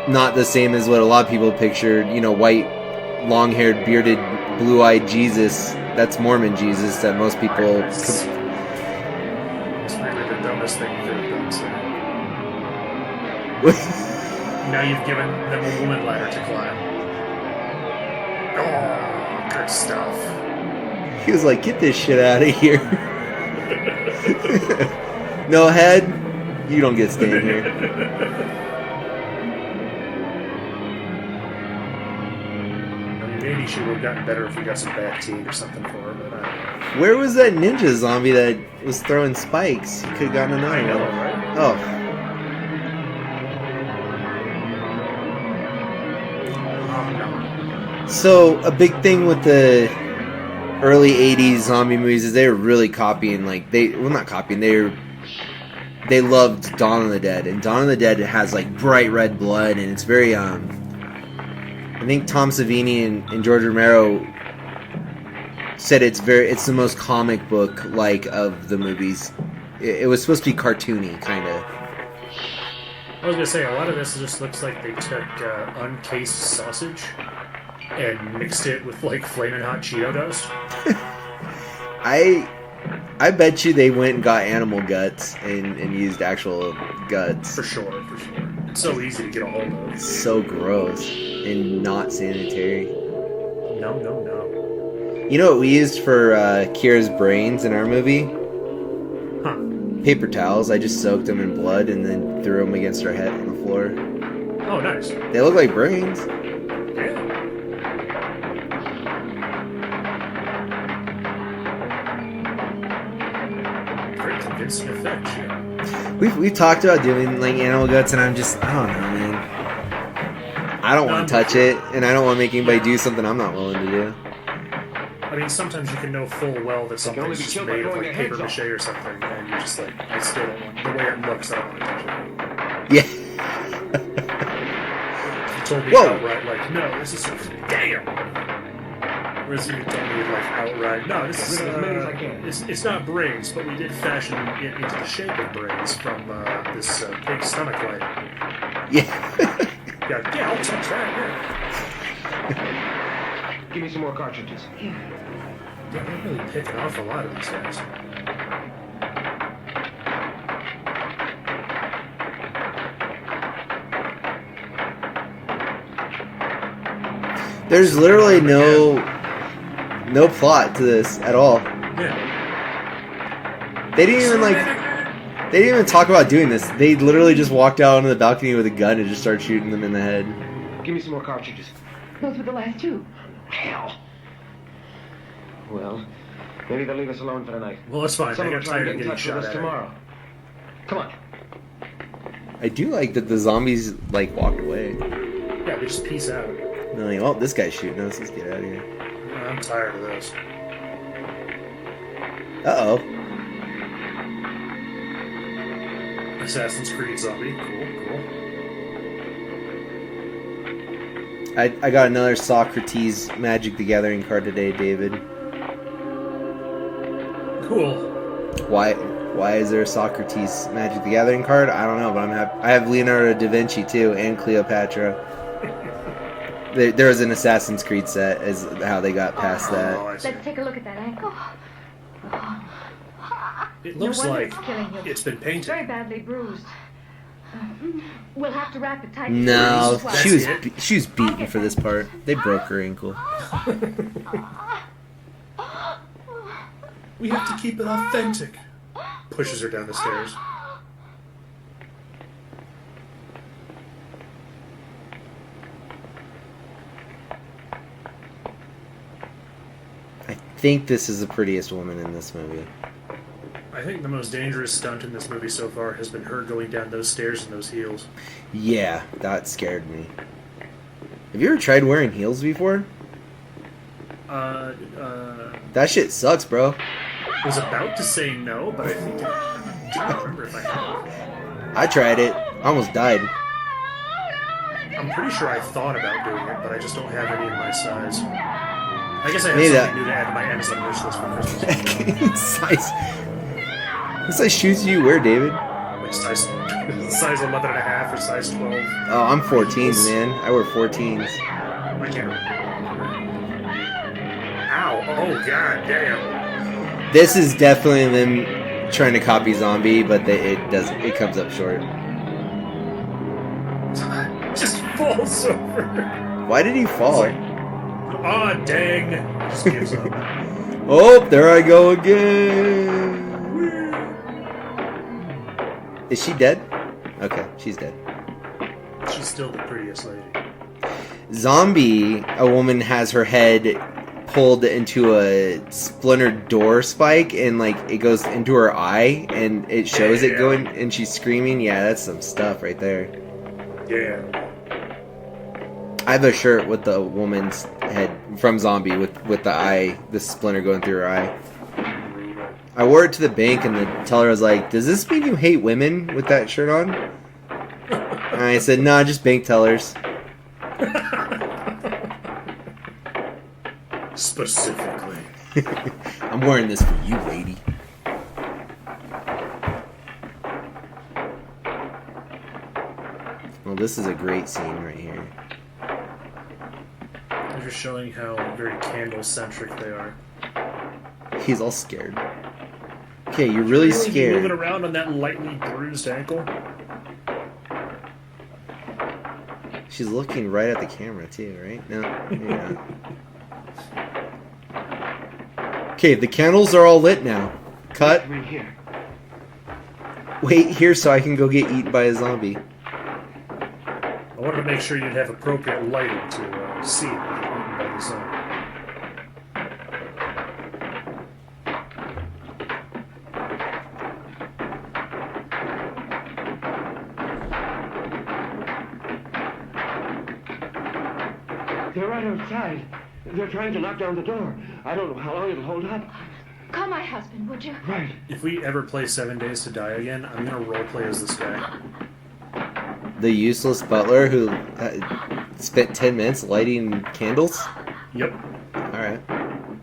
C: not the same as what a lot of people pictured. You know, white, long-haired, bearded, blue-eyed Jesus. That's Mormon Jesus that most people...
D: It's really the dumbest thing you could have done, sir. Now you've given them a woman ladder to climb. Oh, good stuff.
C: He was like, get this shit out of here. No head, you don't get staying here.
D: I mean, maybe she would have gotten better if we got some back tea or something for her, but I don't know.
C: Where was that ninja zombie that was throwing spikes? You could have gotten another
D: I know,
C: one.
D: right?
C: Oh.
D: Oh, no.
C: So a big thing with the early '80s zombie movies is they were really copying, like they loved Dawn of the Dead, and Dawn of the Dead has like bright red blood, and it's very I think Tom Savini and George Romero said it's the most comic book like of the movies. It was supposed to be cartoony, kind of.
D: I was gonna say, a lot of this just looks like they took uncased sausage and mixed it with like flaming hot Cheeto dust.
C: I bet you they went and got animal guts and used actual guts.
D: For sure. It's so easy to get a hold of.
C: It's so gross and not sanitary.
D: No.
C: You know what we used for Kira's brains in our movie? Paper towels. I just soaked them in blood and then threw them against her head on the floor.
D: Oh, nice.
C: They look like brains.
D: Yeah. Very convincing effect, yeah.
C: We've talked about doing like animal guts, and I don't know, man. I don't want to touch it, and I don't want to make anybody do something I'm not willing to do.
D: I mean, sometimes you can know full well that something's just made of like paper mache or something, and you're just like, I still don't want the way it looks. I don't want to touch it.
C: Yeah.
D: You told me outright, like, no, this is damn. Whereas you told me like outright, no, this is it's not brains, but we did fashion it into the shape of brains from this pig stomach light.
C: Yeah.
D: Yeah, I'll touch that. Yeah.
B: Give me some more cartridges.
D: Yeah, they're really picking off a lot of these guys.
C: There's literally no plot to this at all.
D: Yeah.
C: They didn't even talk about doing this. They literally just walked out onto the balcony with a gun and just started shooting them in the head.
B: Give me some more cartridges.
F: Those were the last two.
B: Hell. Well, maybe they'll leave us alone for the night.
D: Well, that's fine.
B: Someone
D: I
B: will
D: got
B: try
D: tired
B: and
D: of
B: get in
D: getting
B: touch with
D: shot
B: us
D: at.
B: tomorrow. Come on.
C: I do like that the zombies like walked away.
D: Yeah, they just peace out.
C: And they're like, oh, this guy's shooting us. Let's get out of here.
D: I'm tired of this.
C: Uh-oh.
D: Assassin's Creed zombie. Cool.
C: I got another Socrates Magic the Gathering card today, David.
D: Cool.
C: Why is there a Socrates Magic the Gathering card? I don't know, but I'm happy. I have Leonardo da Vinci too, and Cleopatra. There was an Assassin's Creed set, is how they got past that.
D: Oh,
J: Let's take a look at that ankle.
D: It looks
J: No wonder
D: like
J: it's killing you.
D: it's been painted.
J: Very badly bruised. We'll have to wrap it tight.
C: No,
J: before
C: she
J: we
C: was she was beaten for this part. They broke her ankle.
D: We have to keep it authentic. Pushes her down the stairs.
C: I think this is the prettiest woman in this movie.
D: I think the most dangerous stunt in this movie so far has been her going down those stairs in those heels.
C: Yeah, that scared me. Have you ever tried wearing heels before? That shit sucks, bro.
D: I was about to say no, but I think I don't remember if I have.
C: I tried it. I almost died.
D: I'm pretty sure I thought about doing it, but I just don't have any in my size. I guess I have
C: Maybe
D: something new to add to my Amazon wish list for Christmas.
C: What size shoes do you wear, David?
D: Like size 11 and a half or size 12.
C: Oh, I'm 14s, man. I wear 14s.
D: I can't remember. Ow! Oh god damn!
C: This is definitely them trying to copy Zombie, but it comes up short.
D: Just falls over.
C: Why did he fall?
D: Aw, dang. Just gives up.
C: Oh, there I go again. Is she dead? Okay, she's dead.
D: She's still the prettiest lady.
C: Zombie, a woman has her head pulled into a splintered door spike, and like it goes into her eye, and it shows it going, and she's screaming. Yeah, that's some stuff right there.
D: Yeah.
C: I have a shirt with the woman's head from Zombie with the eye, the splinter going through her eye. I wore it to the bank, and the teller was like, "Does this mean you hate women with that shirt on?" And I said, "Nah, just bank tellers."
D: Specifically.
C: I'm wearing this for you, lady. Well, this is a great scene right here.
D: They're just showing how very candle-centric they are.
C: He's all scared. Okay, you're really scared.
D: Moving around on that lightly bruised ankle.
C: She's looking right at the camera too, right? No, yeah. Okay, the candles are all lit now. Cut.
H: Right here.
C: Wait here so I can go get eaten by a zombie.
D: I wanted to make sure you'd have appropriate lighting to see it eaten by the zombie.
I: They're right outside. They're trying to knock down the door. I don't know how long it'll hold up.
J: Call my husband, would you?
I: Right.
D: If we ever play 7 Days to Die again, I'm gonna roleplay as this guy.
C: The useless butler who spent 10 minutes lighting candles?
D: Yep.
C: Alright.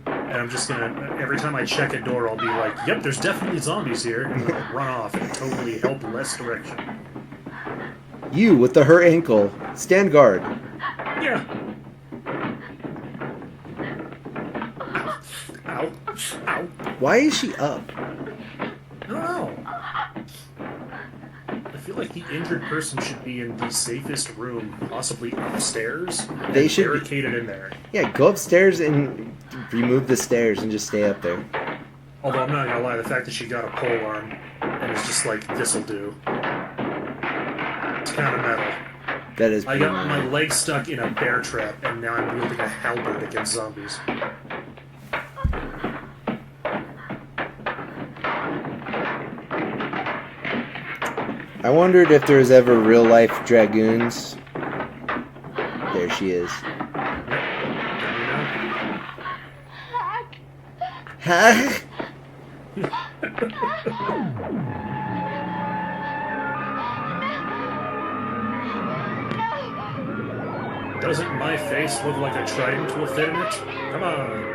D: And I'm just gonna, every time I check a door, I'll be like, yep, there's definitely zombies here, and I'll run off in a totally helpless direction.
C: You with the hurt ankle. Stand guard.
D: Yeah. Ow. Ow.
C: Why is she up?
D: I don't know. I feel like the injured person should be in the safest room, possibly upstairs.
C: They should be
D: barricaded in there.
C: Yeah, go upstairs and remove the stairs and just stay up there.
D: Although I'm not gonna lie, the fact that she got a pole arm and is just like, this'll do. It's kind of metal.
C: That is
D: I
C: pretty
D: got
C: metal.
D: my leg stuck in a bear trap, and now I'm wielding a halberd against zombies.
C: I wondered if there was ever real life dragoons. There she is. Huh?
D: Doesn't my face look like a trident will fit in it? Come on.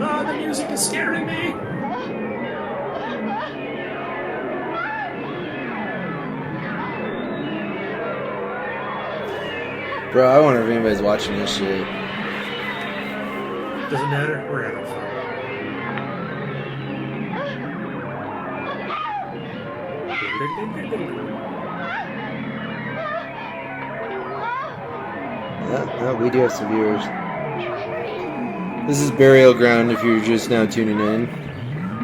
D: Oh, the music is scaring me!
C: Bro, I wonder if anybody's watching this shit.
D: Doesn't matter, we're having fun.
C: We do have some viewers. This is Burial Ground if you're just now tuning in.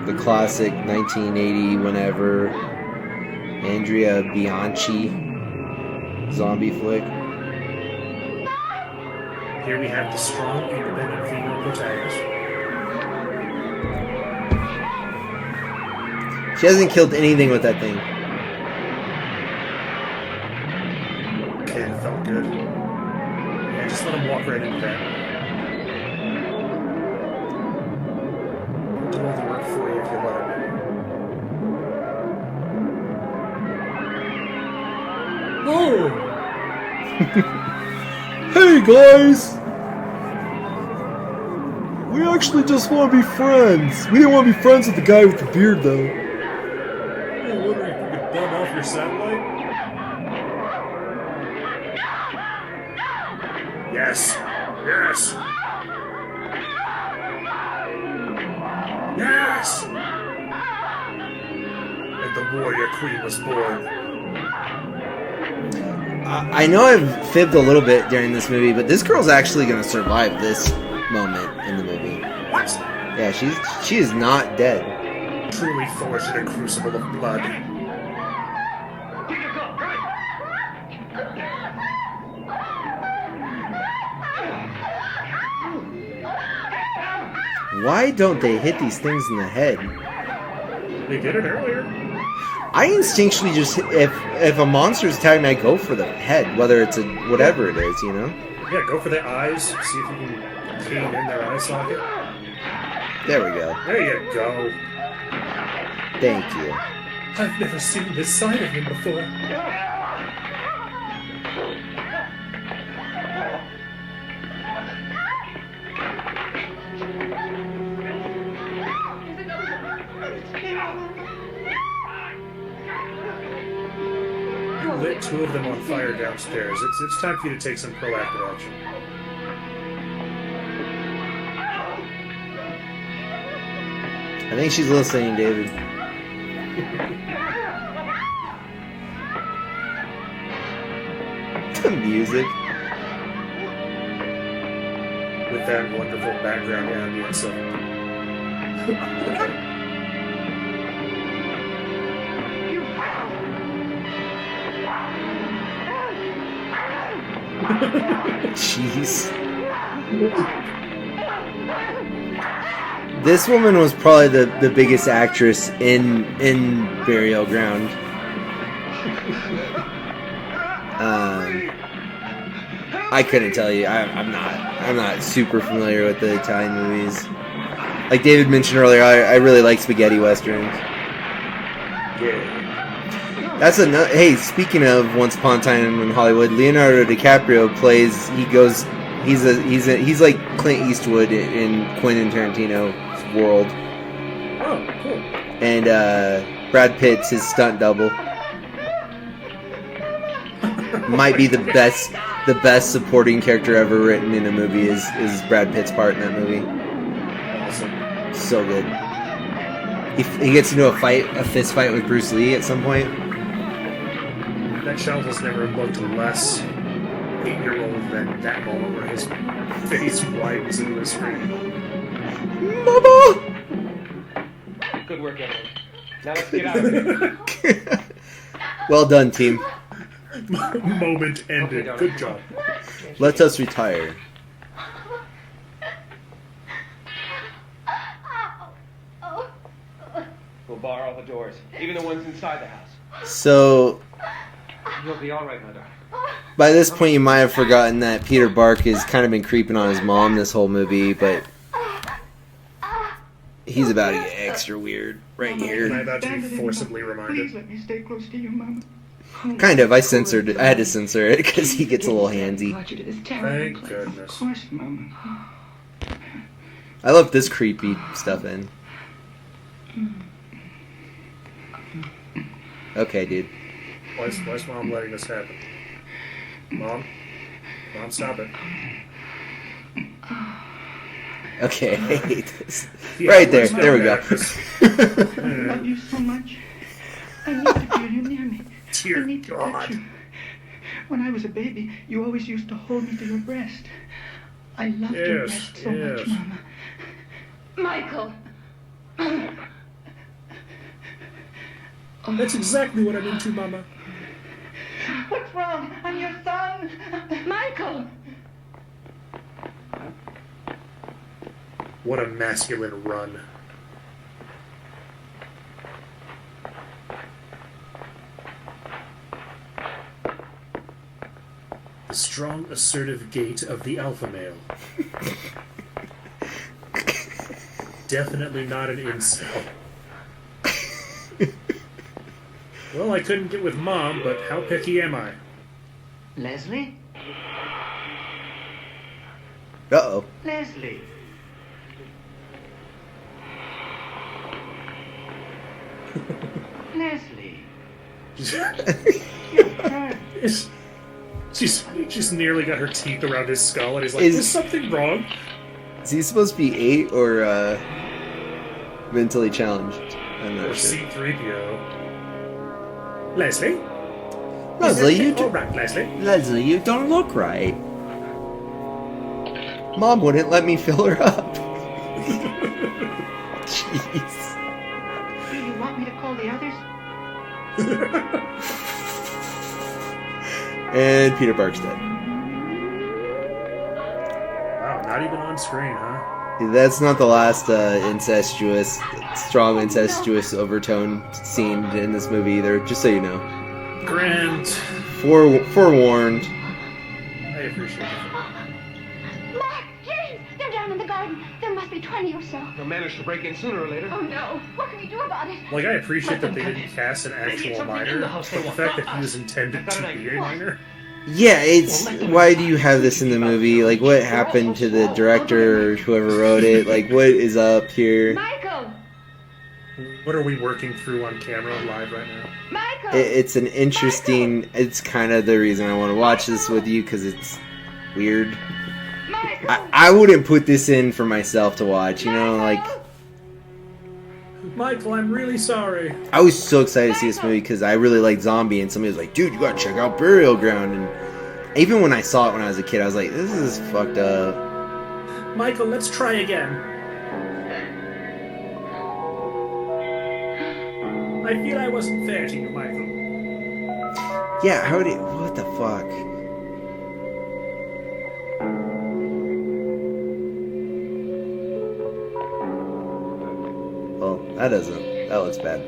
C: The classic 1980 whenever Andrea Bianchi zombie flick.
D: Here we have the strong, independent female protagonist.
C: She hasn't killed anything with that thing.
D: Okay, it felt good. Yeah, just let him walk right into that. I'll do all the work for you if you let him. Oh!
C: Hey guys! We actually just want to be friends. We didn't want to be friends with the guy with the beard though.
D: You're wondering if you could bum off your satellite? Yes! Yes! Yes! And the warrior queen was born.
C: I know I've fibbed a little bit during this movie, but this girl's actually going to survive this moment in the movie.
D: What?
C: Yeah, she is not dead.
D: Truly forged in a crucible of blood.
C: Why don't they hit these things in the head?
D: They did it earlier.
C: I instinctually just if a monster is attacking me, I go for the head, whether it's a whatever it is, you know.
D: Yeah, go for the eyes. See if you can cane in their eye socket.
C: There we go.
D: There you go.
C: Thank you.
D: I've never seen this side of him before. You lit 2 of them on fire downstairs. It's time for you to take some proactive action.
C: I think she's listening, David. The music.
D: With that wonderful background ambience of
C: Jeez. This woman was probably the biggest actress in Burial Ground. I couldn't tell you. I'm not super familiar with the Italian movies. Like David mentioned earlier, I really like spaghetti westerns.
D: yeah.
C: That's another. Hey, speaking of Once Upon a Time in Hollywood, Leonardo DiCaprio plays. He's like Clint Eastwood in Quentin Tarantino's world.
D: Oh, cool.
C: And Brad Pitt's his stunt double. Might be the best supporting character ever written in a movie is Brad Pitt's part in that movie.
D: Awesome.
C: So good. He gets into a fist fight with Bruce Lee at some point.
D: That child has never looked less 8-year-old than that moment where his face widens into the screen.
C: Mama!
B: Good work, everyone. Now let's get out of here.
C: Well done, team.
D: Moment ended. Good job.
C: Let us retire.
B: We'll bar all the doors, even the ones inside the house.
C: So,
B: You'll be all right, my darling.
C: by this point, you might have forgotten that Peter Bark has kind of been creeping on his mom this whole movie, but he's about to get extra weird right
D: Am I
C: here.
D: about to be forcibly
H: Please
D: reminded?
H: let me stay close to you, Mama.
C: Kind of. I censored it. I had to censor it because he gets a little handsy.
D: Thank goodness.
H: Of course, Mama.
C: I love this creepy stuff in. Okay, dude.
D: Why's Mom letting this happen? Mom, stop it.
C: Okay, I hate this.
D: Yeah,
C: Right there.
D: let's
C: There we go.
D: back this.
H: I love you so much. I need to feel you near me.
D: Dear
H: I need to
D: God.
H: touch you. When I was a baby, you always used to hold me to your breast. I loved your
D: Yes,
H: breast so
D: yes.
H: much, Mama.
F: Michael!
D: That's exactly what I'm into, Mama.
H: What's wrong? I'm your son.
F: Michael!
D: What a masculine run. The strong, assertive gait of the alpha male. Definitely not an incel. Well, I couldn't get with Mom, but how picky am I?
H: Leslie?
C: Uh-oh.
H: Leslie. Leslie.
D: She's nearly got her teeth around his skull, and he's like,
C: Is-
D: "Is something wrong?"
C: Is he supposed to be 8 or mentally challenged? I'm
D: Or
C: not sure.
D: C-3PO. Leslie?
C: Leslie, you
D: All right, Leslie.
C: Leslie, you don't look right. Mom wouldn't let me fill her up. Jeez.
H: Do you want me to call the others?
C: And Peter Bark's dead.
D: Wow, not even on screen, huh?
C: That's not the last strong incestuous overtone scene in this movie either, just so you know.
D: Grant.
C: Forewarned.
D: I appreciate it.
J: Mark, James, they're down in the garden. There must be 20 or so.
B: They'll manage to break in sooner or later.
J: Oh no, what can we do about it?
D: Like, I appreciate that they didn't cast an actual minor, but the fact that he was intended to be a minor.
C: Yeah, it's why do you have this in the movie? Like, what happened to the director or whoever wrote it? Like, what is up here?
J: Michael!
D: What are we working through on camera live right now?
J: Michael!
C: It's an interesting. It's kind of the reason I want to watch this with you because it's weird. I wouldn't put this in for myself to watch. You know, like.
D: Michael, I'm really sorry.
C: I was so excited to see this movie because I really like zombie, and somebody was like, "Dude, you gotta check out Burial Ground." And even when I saw it when I was a kid, I was like, "This is fucked up."
D: Michael, let's try again. I feel I wasn't fair to you, Michael.
C: Yeah, what the fuck? Well, that looks bad.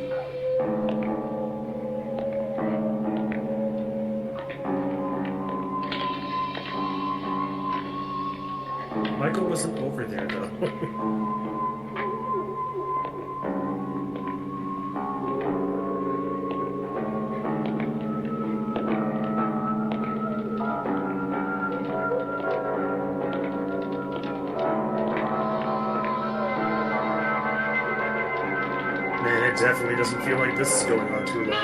D: Michael wasn't over there, though. Man, it definitely doesn't feel like this is going on too long.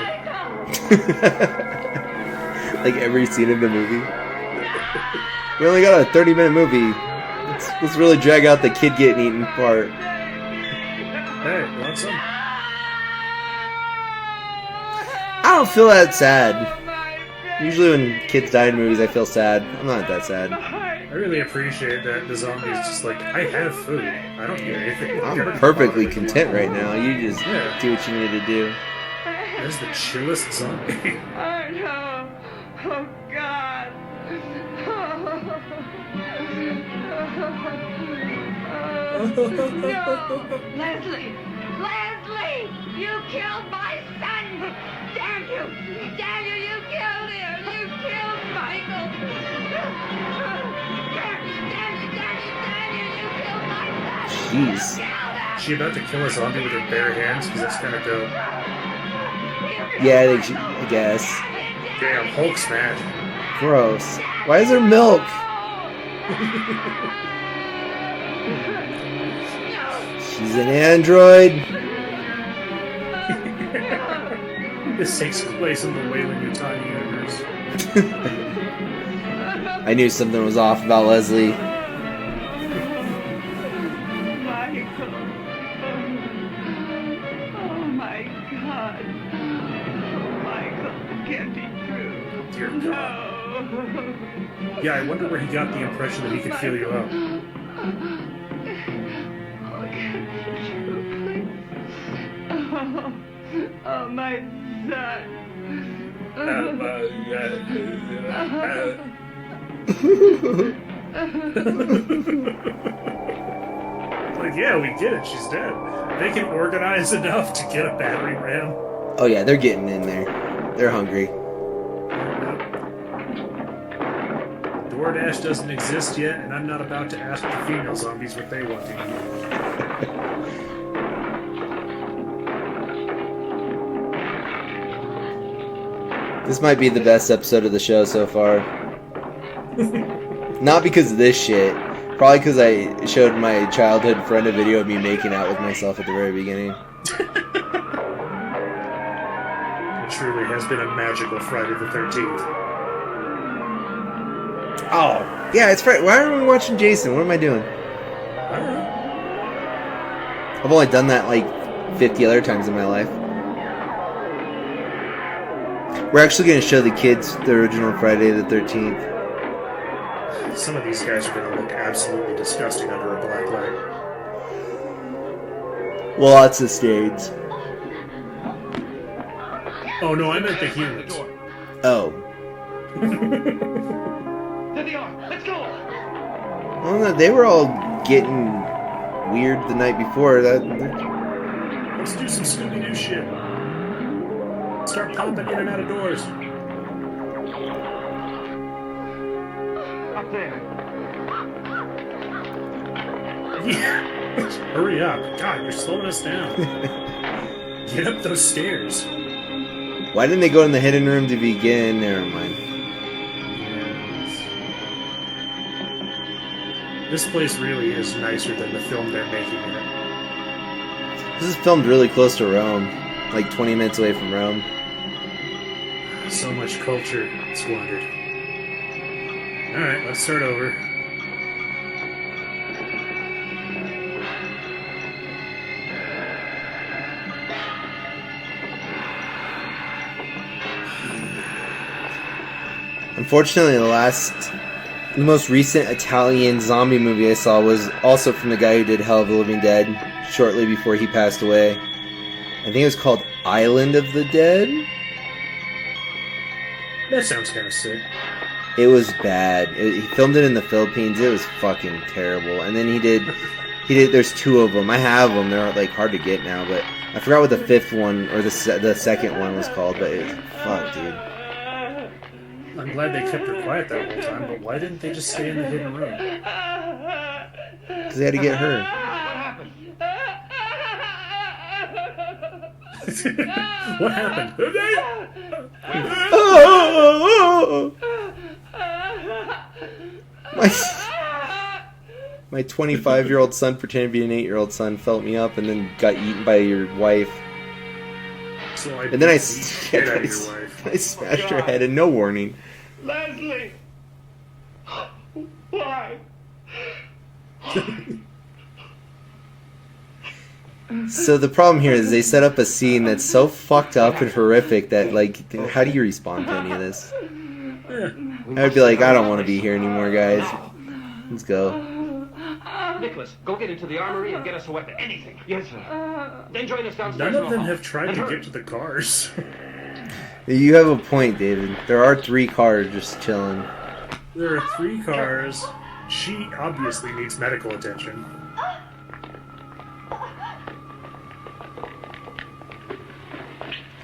C: Like every scene in the movie. We only got a 30-minute movie. Let's really drag out the kid getting eaten part.
D: Hey, want some?
C: I don't feel that sad. Usually when kids die in movies, I feel sad. I'm not that sad.
D: I really appreciate that the zombie is just like, I have food. I don't need anything.
C: I'm perfectly content right now. You just do what you need to do.
D: That's the chillest zombie.
F: Oh no! Oh God! No! Leslie! Leslie! You killed my son! Damn you! Damn you! You killed him! You killed Michael! Damn you! Damn you! Damn you! You killed my son!
C: Jeez.
D: Is she about to kill a zombie with her bare hands? Because that's kind of dope.
C: Yeah, I guess.
D: Damn, Hulk smash.
C: Gross. Why is there milk? She's an android.
D: This takes place in the Wayland Utah universe.
C: I knew something was off about Leslie.
F: Michael. Oh my God. Oh, Michael, it can't be true.
D: Dear God. Yeah, I wonder where he got the impression that he could feel you out.
F: Oh, it can't be true, please. Oh, my son.
D: Like, yeah, we get it. She's dead. They can organize enough to get a battering ram.
C: Oh yeah, they're getting in there. They're hungry.
D: DoorDash doesn't exist yet, and I'm not about to ask the female zombies what they want to eat.
C: This might be the best episode of the show so far. Not because of this shit. Probably because I showed my childhood friend a video of me making out with myself at the very beginning.
D: It truly has been a magical Friday the 13th.
C: Oh, yeah, it's Friday. Why are we watching Jason? What am I doing?
D: I don't know.
C: I've only done that like 50 other times in my life. We're actually going to show the kids the original Friday the 13th.
D: Some of these guys are going to look absolutely disgusting under a black light.
C: Lots of stains.
D: Oh no, I meant the humans.
C: Oh.
B: There they are. Let's go.
C: Well, no, they were all getting weird the night before.
D: Let's do some Scooby-Doo shit. Start popping in and out of doors.
H: Up there.
D: Yeah. Hurry up. God, you're slowing us down. Get up those stairs.
C: Why didn't they go in the hidden room to begin? Never mind.
D: This place really is nicer than the film they're making in it.
C: This is filmed really close to Rome. Like 20 minutes away from Rome.
D: So much culture squandered. Alright, let's start over.
C: Unfortunately, the most recent Italian zombie movie I saw was also from the guy who did Hell of the Living Dead, shortly before he passed away. I think it was called Island of the Dead.
D: That sounds kind of sick.
C: It was bad. He filmed it in the Philippines. It was fucking terrible. And then he did. There's two of them. I have them. They're like hard to get now, but I forgot what the fifth one or the second one was called. But it was, fuck, dude.
D: I'm glad they kept her quiet that whole time, but why didn't they just stay in the hidden room?
C: Because they had to get her.
D: What happened?
C: My 25-year-old son pretended to be an 8-year-old son, felt me up, and then got eaten by your wife.
D: So
C: and then I smashed her head and no warning.
H: Leslie! Why?
C: So the problem here is they set up a scene that's so fucked up and horrific that, like, how do you respond to any of this? I would be like, I don't want to be here anymore, guys. Let's go.
B: Nicholas, go get into the armory and get us a weapon. Anything. Yes, sir. Then join us downstairs.
D: None of them have tried to get to the cars.
C: You have a point, David. There are 3 cars just chilling.
D: There are 3 cars. She obviously needs medical attention.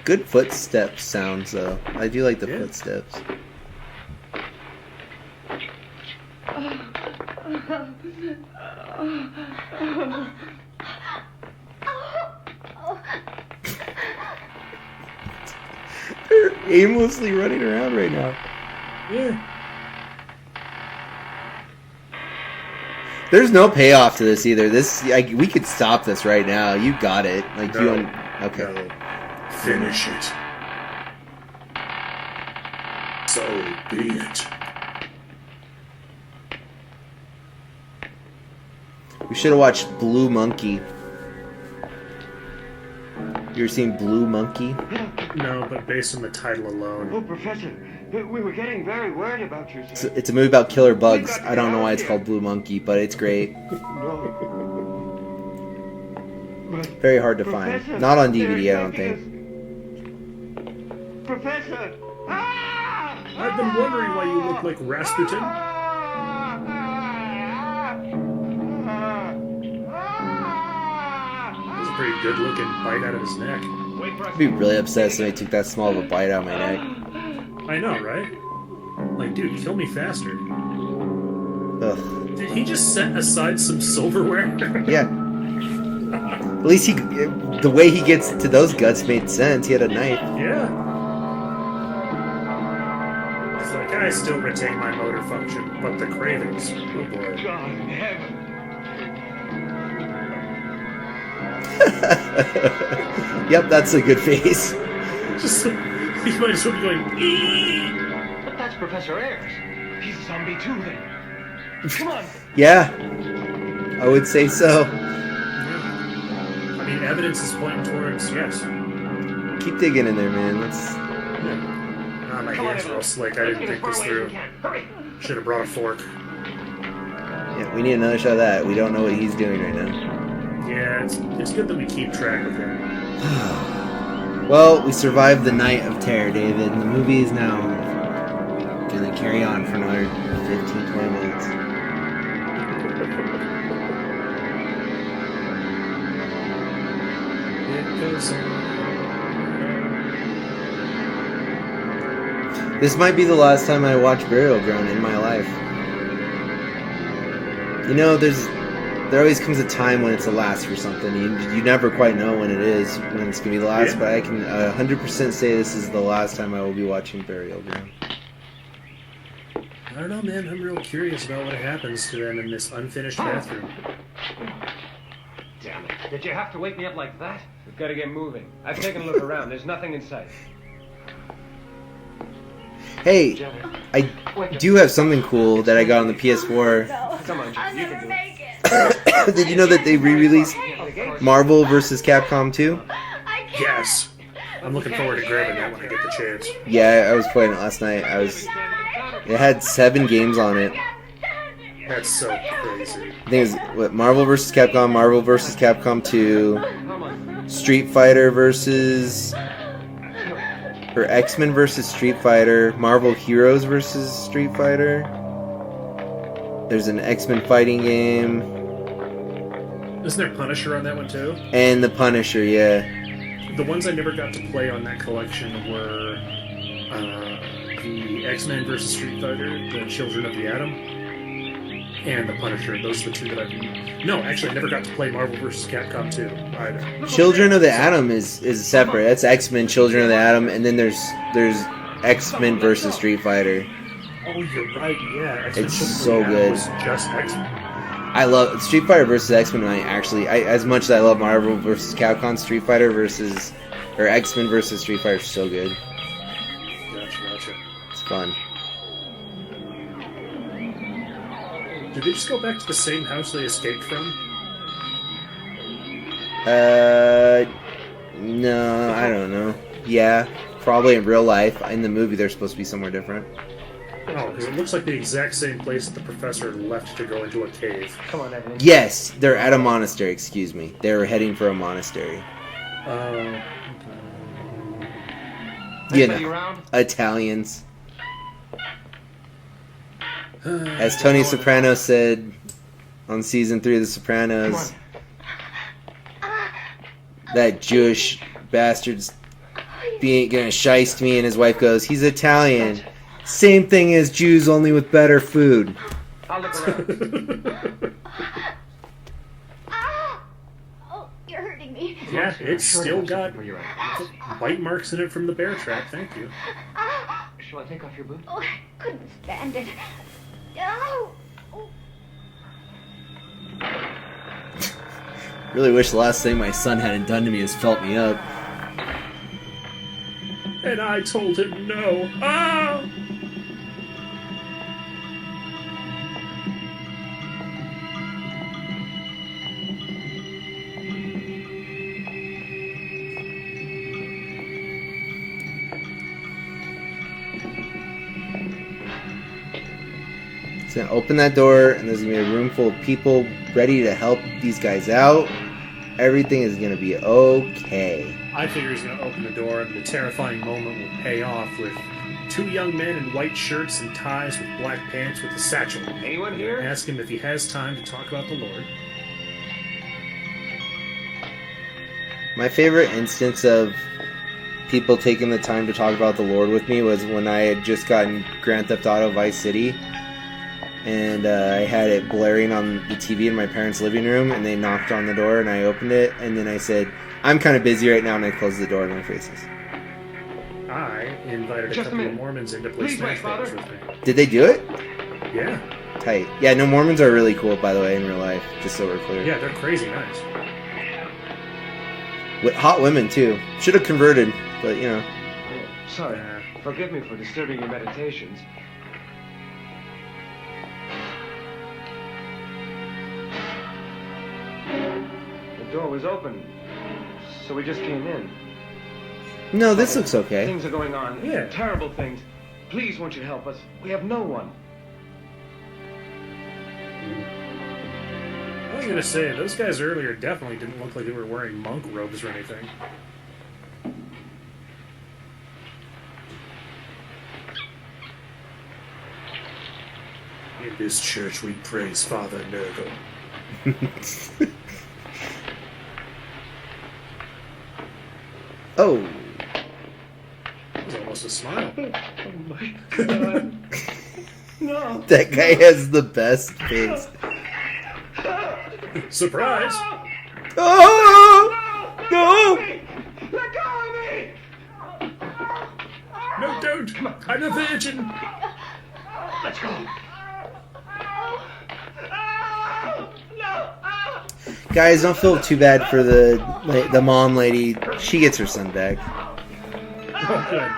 C: Good footsteps sounds, though. I do like the footsteps. They're aimlessly running around right now.
D: Yeah.
C: There's no payoff to this either. This, we could stop this right now. You got it. Like
D: No.
C: you don't. Okay.
D: No. Finish it. So be it.
C: We should have watched Blue Monkey. You ever seen Blue Monkey?
D: No, but based on the title alone.
H: Oh, Professor, we were getting very worried about you, sir.
C: It's a movie about killer bugs. I don't know why it's called Blue Monkey, but it's great.
H: No. But
C: Very hard to
H: Professor,
C: find. Not on DVD,
H: they're
C: I don't think.
H: taking us- Professor! Ah!
D: I've been wondering why you look like Rasputin. That was a pretty good looking bite out of his neck.
C: I'd be really upset if somebody took that small of a bite out of my neck.
D: I know, right? Like, dude, kill me faster.
C: Ugh.
D: Did he just set aside some silverware?
C: Yeah. At least the way he gets to those guts made sense. He had a knife.
D: Yeah. It's like, I still retain my motor function, but the cravings. Oh boy.
H: God in heaven.
C: Yep, that's a good face.
D: Just, he might as well be going, eee!
B: But that's Professor Ayers.
H: He's a zombie too, then. Come on.
C: Yeah, I would say so.
D: I mean, evidence is pointing towards yes.
C: Keep digging in there, man. Let's.
D: Yeah. Ah, my hands are all slick. I didn't think this through. Should have brought a fork.
C: Yeah, we need another shot of that. We don't know what he's doing right now.
D: Yeah, it's good that we keep track of him.
C: Well, we survived the night of terror, David. And the movie is now gonna carry on for another 15, 20 minutes.
D: because
C: This might be the last time I watch Burial Ground in my life. You know, there always comes a time when it's the last for something. You never quite know when it is, when it's going to be the last,
D: Yeah.
C: but I can 100% say this is the last time I will be watching Burial Ground.
D: I don't know, man. I'm real curious about what happens to them in this unfinished bathroom.
B: Damn it. Did you have to wake me up like that? We've got to get moving. I've taken a look around. There's nothing in sight.
C: Hey, I do have something cool that I got on the PS4.
B: Come on, Jim. You can do it.
C: Did you know that they re-released Marvel vs. Capcom 2?
D: Yes. I'm looking forward to grabbing that when I get the chance.
C: Yeah, I was playing it last night. It had 7 games on it.
D: That's so crazy.
C: I think it was what, Marvel vs. Capcom, Marvel vs. Capcom 2, Street Fighter versus... or X-Men vs. Street Fighter, Marvel Heroes vs. Street Fighter. There's an X-Men fighting game.
D: Isn't there Punisher on that one too?
C: And the Punisher, yeah.
D: The ones I never got to play on that collection were the X-Men vs. Street Fighter, the Children of the Atom, and the Punisher. Those are the two that I've... No, actually, I never got to play Marvel vs. Capcom 2 either.
C: Children of the Atom is separate. That's X-Men, Children of the Atom, and then there's X-Men vs. Street Fighter.
D: Oh, you're right, yeah. X-Men
C: It's
D: Children
C: so
D: of the Atom
C: good.
D: was just X-Men.
C: I love Street Fighter vs. X-Men. As much as I love Marvel vs. Capcom, Street Fighter versus or X-Men vs. Street Fighter is so good.
D: Gotcha.
C: It's fun.
D: Did they just go back to the same house they escaped from?
C: No, I don't know. Yeah, probably in real life. In the movie, they're supposed to be somewhere different.
D: Oh, because it looks like the exact same place that the professor left to go into a cave.
B: Come on, Evelyn.
C: Yes, they're at a monastery. Excuse me. They were heading for a monastery. You
B: Anybody
C: know,
B: around?
C: Italians. As Tony Soprano said on season 3 of The Sopranos, that Jewish bastard's gonna shice me, and his wife goes, "He's Italian. Same thing as Jews, only with better food."
B: I'll look around.
J: Oh, you're hurting me.
D: Yeah, it's still got
B: Where you're at.
D: bite marks in it from the bear trap. Thank you.
B: Shall I take off your boots?
J: Oh, I couldn't stand it. Oh.
C: Really wish the last thing my son hadn't done to me is felt me up.
D: And I told him no. Ah!
C: He's gonna open that door, and there's gonna be a room full of people ready to help these guys out. Everything is gonna be okay.
D: I figure he's going to open the door, and the terrifying moment will pay off with 2 young men in white shirts and ties with black pants with a satchel.
B: Anyone here?
D: Ask him if he has time to talk about the Lord.
C: My favorite instance of people taking the time to talk about the Lord with me was when I had just gotten Grand Theft Auto Vice City, and I had it blaring on the TV in my parents' living room, and they knocked on the door, and I opened it, and then I said, "I'm kind of busy right now," and I closed the door in their faces.
D: I invited a
B: Just a
D: couple of
B: minute.
D: Mormons in to play
B: Please
D: Smash
B: wait,
D: Bros.
B: Father.
D: with me.
C: Did they do it?
D: Yeah.
C: Tight. Yeah, no, Mormons are really cool, by the way, in real life, just so we're clear.
D: Yeah, they're crazy nice.
C: With hot women, too. Should have converted, but, you know.
B: Sorry. Forgive me for disturbing your meditations. The door was open, so we just came in.
C: No, this looks okay.
B: Things are going on.
D: Yeah.
B: Terrible things. Please, won't you help us? We have no one.
D: I was going to say, those guys earlier definitely didn't look like they were wearing monk robes or anything. In this church, we praise Father Nurgle.
C: Oh.
D: That was almost a smile.
H: Oh my God. No.
C: That guy has the best face.
D: Surprise!
C: Oh! No!
H: Let go of me!
D: No, don't! I'm a virgin!
H: Let's go.
C: Guys, don't feel too bad for the mom lady. She gets her son back.
D: Oh, good.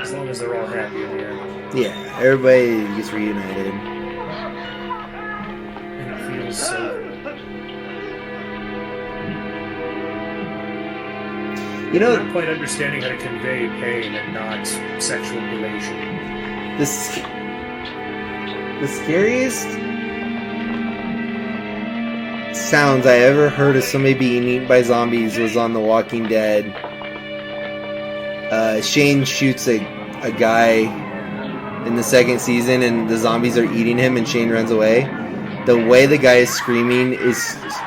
D: As long as they're all happy in the end.
C: Yeah, everybody gets reunited.
D: And it feels so...
C: You know,
D: not quite understanding how to convey pain and not sexual elation.
C: the scariest sounds I ever heard of somebody being eaten by zombies was on The Walking Dead. Shane shoots a guy in the second season and the zombies are eating him and Shane runs away. The way the guy is screaming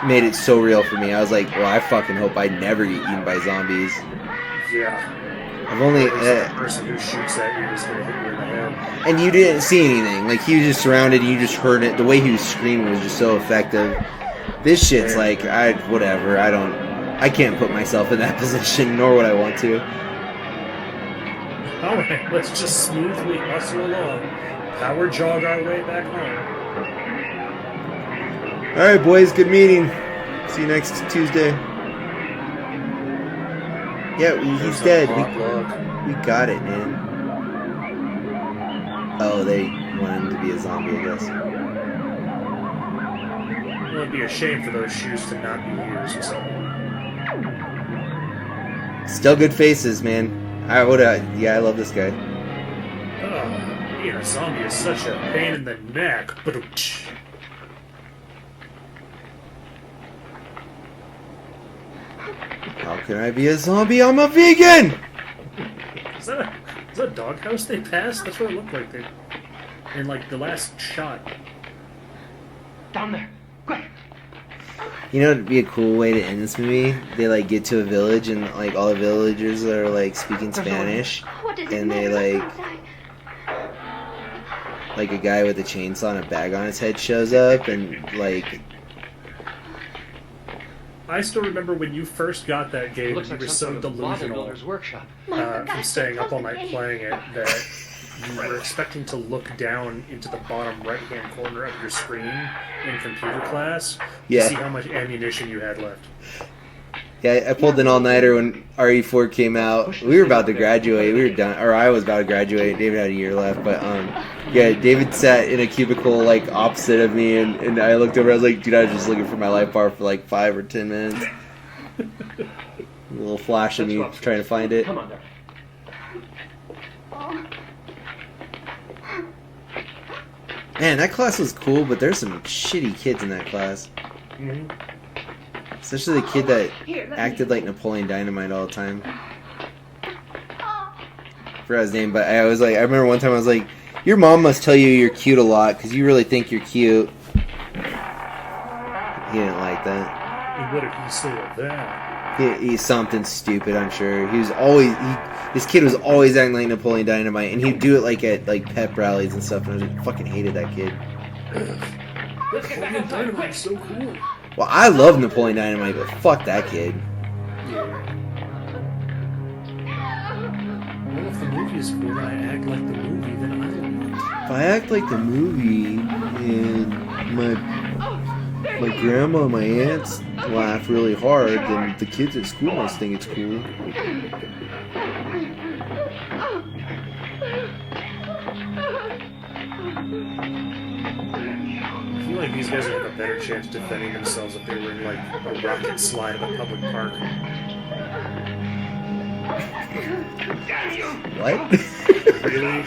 C: made it so real for me. I was like, well, I fucking hope I never get eaten by zombies.
D: Yeah.
C: I've only...
D: the person who shoots at you is going to hit you in the head.
C: And you didn't see anything. Like, he was just surrounded and you just heard it. The way he was screaming was just so effective. This shit's like, whatever. I can't put myself in that position, nor would I want to.
D: Alright, let's just smoothly hustle along. Power jog our way back home.
C: Alright, boys, good meeting. See you next Tuesday. Yeah, he's dead. We got it, man. Oh, they want him to be a zombie, I guess.
D: It would be a shame for those shoes to not be used.
C: Still good faces, man. I love this guy.
D: Being a zombie is such a pain in the neck.
C: How can I be a zombie? I'm a vegan!
D: Is that a doghouse they passed? That's what it looked like. In like the last shot.
H: Down there. Quick.
C: You know, it'd be a cool way to end this movie. They like get to a village and like all the villagers are like speaking Spanish, and they like a guy with a chainsaw and a bag on his head shows up, and like.
D: I still remember when you first got that game,
H: Looks
D: you
H: like
D: were
H: some
D: so
H: sort of
D: delusional
H: bodybuilder's workshop.
D: from staying up all night playing it that you were expecting to look down into the bottom right-hand corner of your screen in computer class to see how much ammunition you had left.
C: Yeah, I pulled an all-nighter when RE4 came out. We were about to graduate. We were done, or I was about to graduate. David had a year left, but yeah, David sat in a cubicle like opposite of me, and I looked over. I was like, dude, I was just looking for my life bar for like 5 or 10 minutes. A little flash of me trying to find it.
H: Come on there.
C: Man, that class was cool, but there's some shitty kids in that class.
D: Mm-hmm.
C: Especially the kid that acted like Napoleon Dynamite all the time. I forgot his name, but I remember one time I was like, your mom must tell you you're cute a lot, because you really think you're cute. He didn't like that.
D: And what did he say of that?
C: He's something stupid, I'm sure. This kid was always acting like Napoleon Dynamite, and he'd do it like at like pep rallies and stuff, and I fucking hated that kid.
D: Napoleon Dynamite's so cool.
C: Well, I love Napoleon Dynamite, but fuck that kid.
D: Yeah. Well, if the movie is cool and I act like the movie, then I don't.
C: If I act like the movie and my grandma and my aunts laugh really hard, then the kids at school must think it's cool.
D: I feel like these guys would have a better chance defending themselves if they were in like a rocket slide of a public park.
C: What?
D: Really?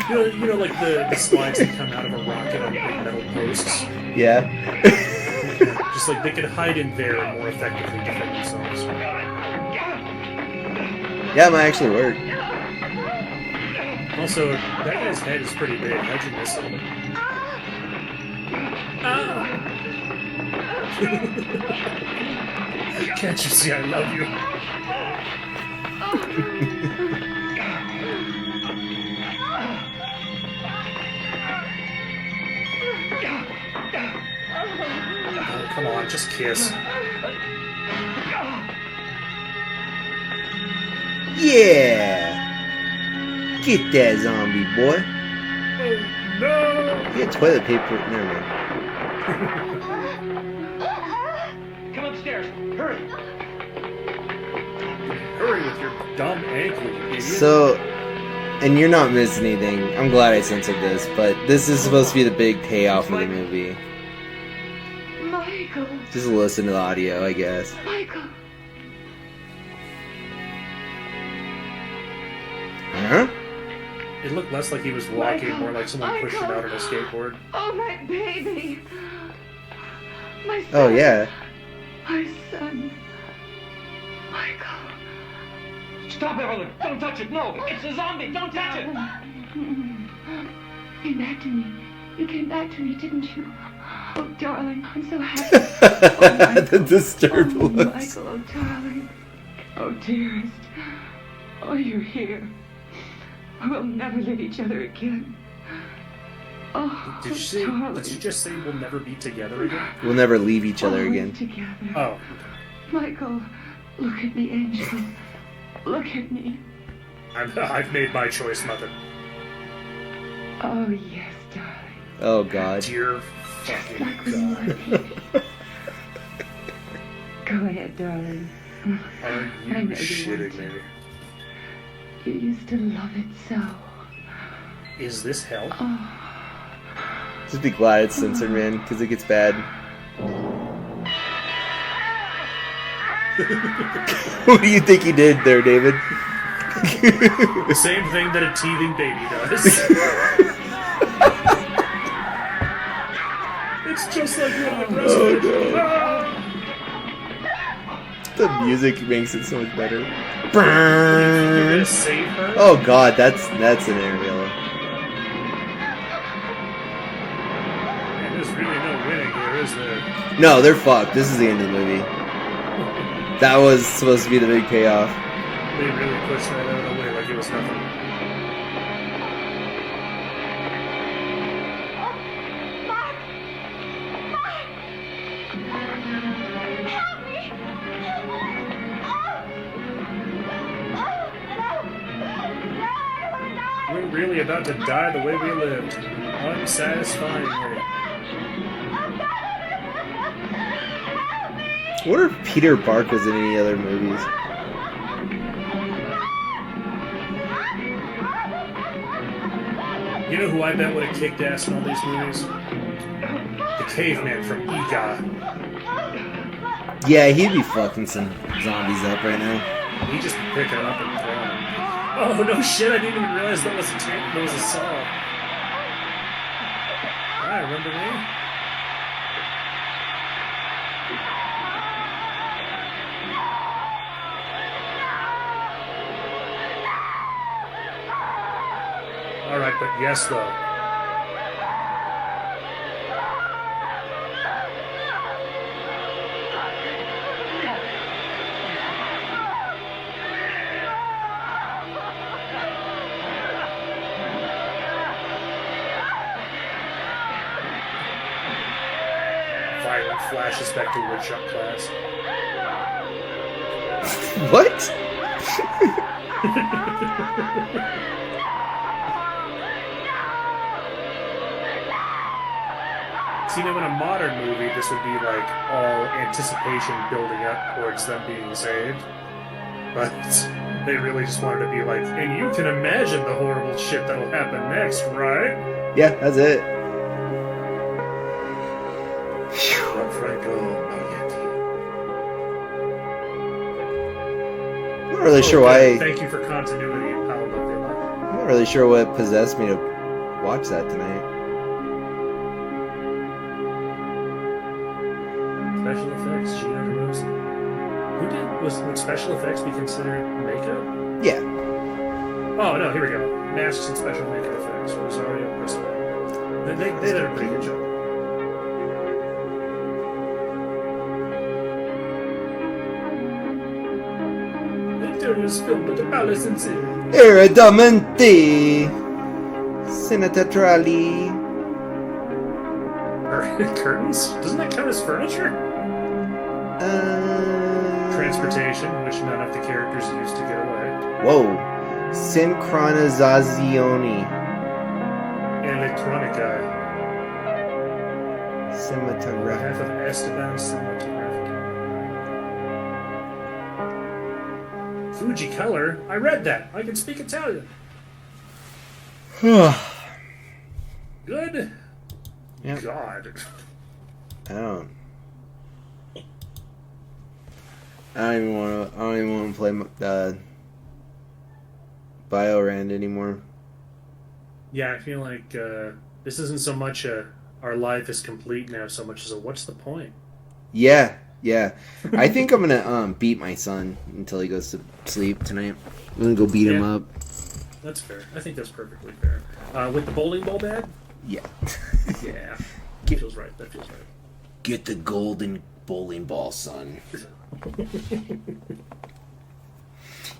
D: You know, like the slides that come out of a rocket on big metal posts?
C: Yeah.
D: Just like they could hide in there and more effectively defend themselves.
C: Yeah, it might actually work.
D: Also, that guy's head is pretty big. How'd you miss him? Can't you see I love you? Oh, come on, just kiss.
C: Yeah! Get that zombie, boy.
D: Oh, no!
C: Get toilet paper. Never mind.
B: Come upstairs. Hurry.
D: Hurry with your dumb ankle, you idiot.
C: So, and you're not missing anything. I'm glad I censored this, but this is supposed to be the big payoff of the movie.
F: Michael.
C: Just listen to the audio, I guess.
F: Michael.
C: Huh?
D: It looked less like he was walking,
F: Michael,
D: more like someone pushed him
F: Michael.
D: out on a skateboard.
F: Oh, my baby. My son.
C: Oh, yeah.
F: My son. Michael.
B: Stop, Evelyn. Don't touch it. No, it's a zombie. Don't touch it.
F: Came back to me. You came back to me, didn't you? Oh, darling, I'm so happy. Oh, Michael.
C: The disturbed
F: Oh,
C: looks.
F: Michael, oh, darling. Oh, dearest. Oh, you're here. We'll never leave each other again. Oh,
D: Did you
F: darling.
D: just say we'll never be together again?
C: We'll never leave each other
F: Always
C: again.
F: together.
D: Oh.
F: Michael, look at me, Angel. Look at me.
D: I've made my choice, Mother.
F: Oh, yes, darling.
C: Oh, God.
D: Dear fucking
F: Like when you were a baby. Go ahead, darling.
D: Are
F: I
D: you
F: know you want
D: shitting
F: to.
D: me?
F: You used to love it so.
D: Is this hell?
F: Oh,
C: Just be glad it's censored, man, because it gets bad. What do you think he did there, David?
D: The same thing that a teething baby does. It's just like when the
C: Oh,
D: president.
C: The music makes it so much better.
D: You're gonna save her?
C: Oh God, that's an aerial.
D: Man, there's really no winning here, is there?
C: No, they're fucked. This is the end of the movie. That was supposed to be the big payoff.
D: They really pushed that out of the way like it was nothing.
J: Mark! Mark! Help me!
D: We're really about to die the way we lived. Unsatisfyingly.
C: I wonder if Peter Bark was in any other movies.
D: You know who I bet would have kicked ass in all these movies? The caveman from Ega.
C: Yeah, he'd be fucking some zombies up right now.
D: He'd just be picking them up and throwing them. Oh no shit, I didn't even realize that was a saw. Hi, remember me? Alright, but yes though. Violent flashes back to woodshop class.
C: What?
D: See, now in a modern movie, this would be like all anticipation building up towards them being saved. But they really just wanted to be like, and you can imagine the horrible shit that'll happen next, right?
C: Yeah, that's it.
D: Don Franco,
C: I'm not really sure why.
D: Thank you for continuity and Paolo Villa.
C: I'm not really sure what possessed me to watch that tonight.
D: Special effects, Gina Rosa. Who did? Would special effects be considered makeup?
C: Yeah.
D: Oh no, here we go. Masks and special makeup effects. Rosario Bristol. They did a pretty good job. was filmed at the Palace in Sydney.
C: Eridamente. Cinetetrali.
D: Curtains? Doesn't that count as furniture? Transportation, which none of the characters used to get away.
C: Whoa. Synchronizzazioni.
D: Electronica.
C: Cinematographic.
D: Half of Esteban Cinematographic. Fuji Color? I read that. I can speak Italian. Good.
C: Yep.
D: God.
C: I don't even want to play Biorand anymore.
D: Yeah, I feel like this isn't so much our life is complete now, so much as a what's the point?
C: Yeah. I think I'm gonna beat my son until he goes to sleep tonight. I'm gonna go beat him up.
D: That's fair. I think that's perfectly fair. With the bowling ball bat?
C: Yeah.
D: Yeah. That feels right.
C: Get the golden bowling ball, son.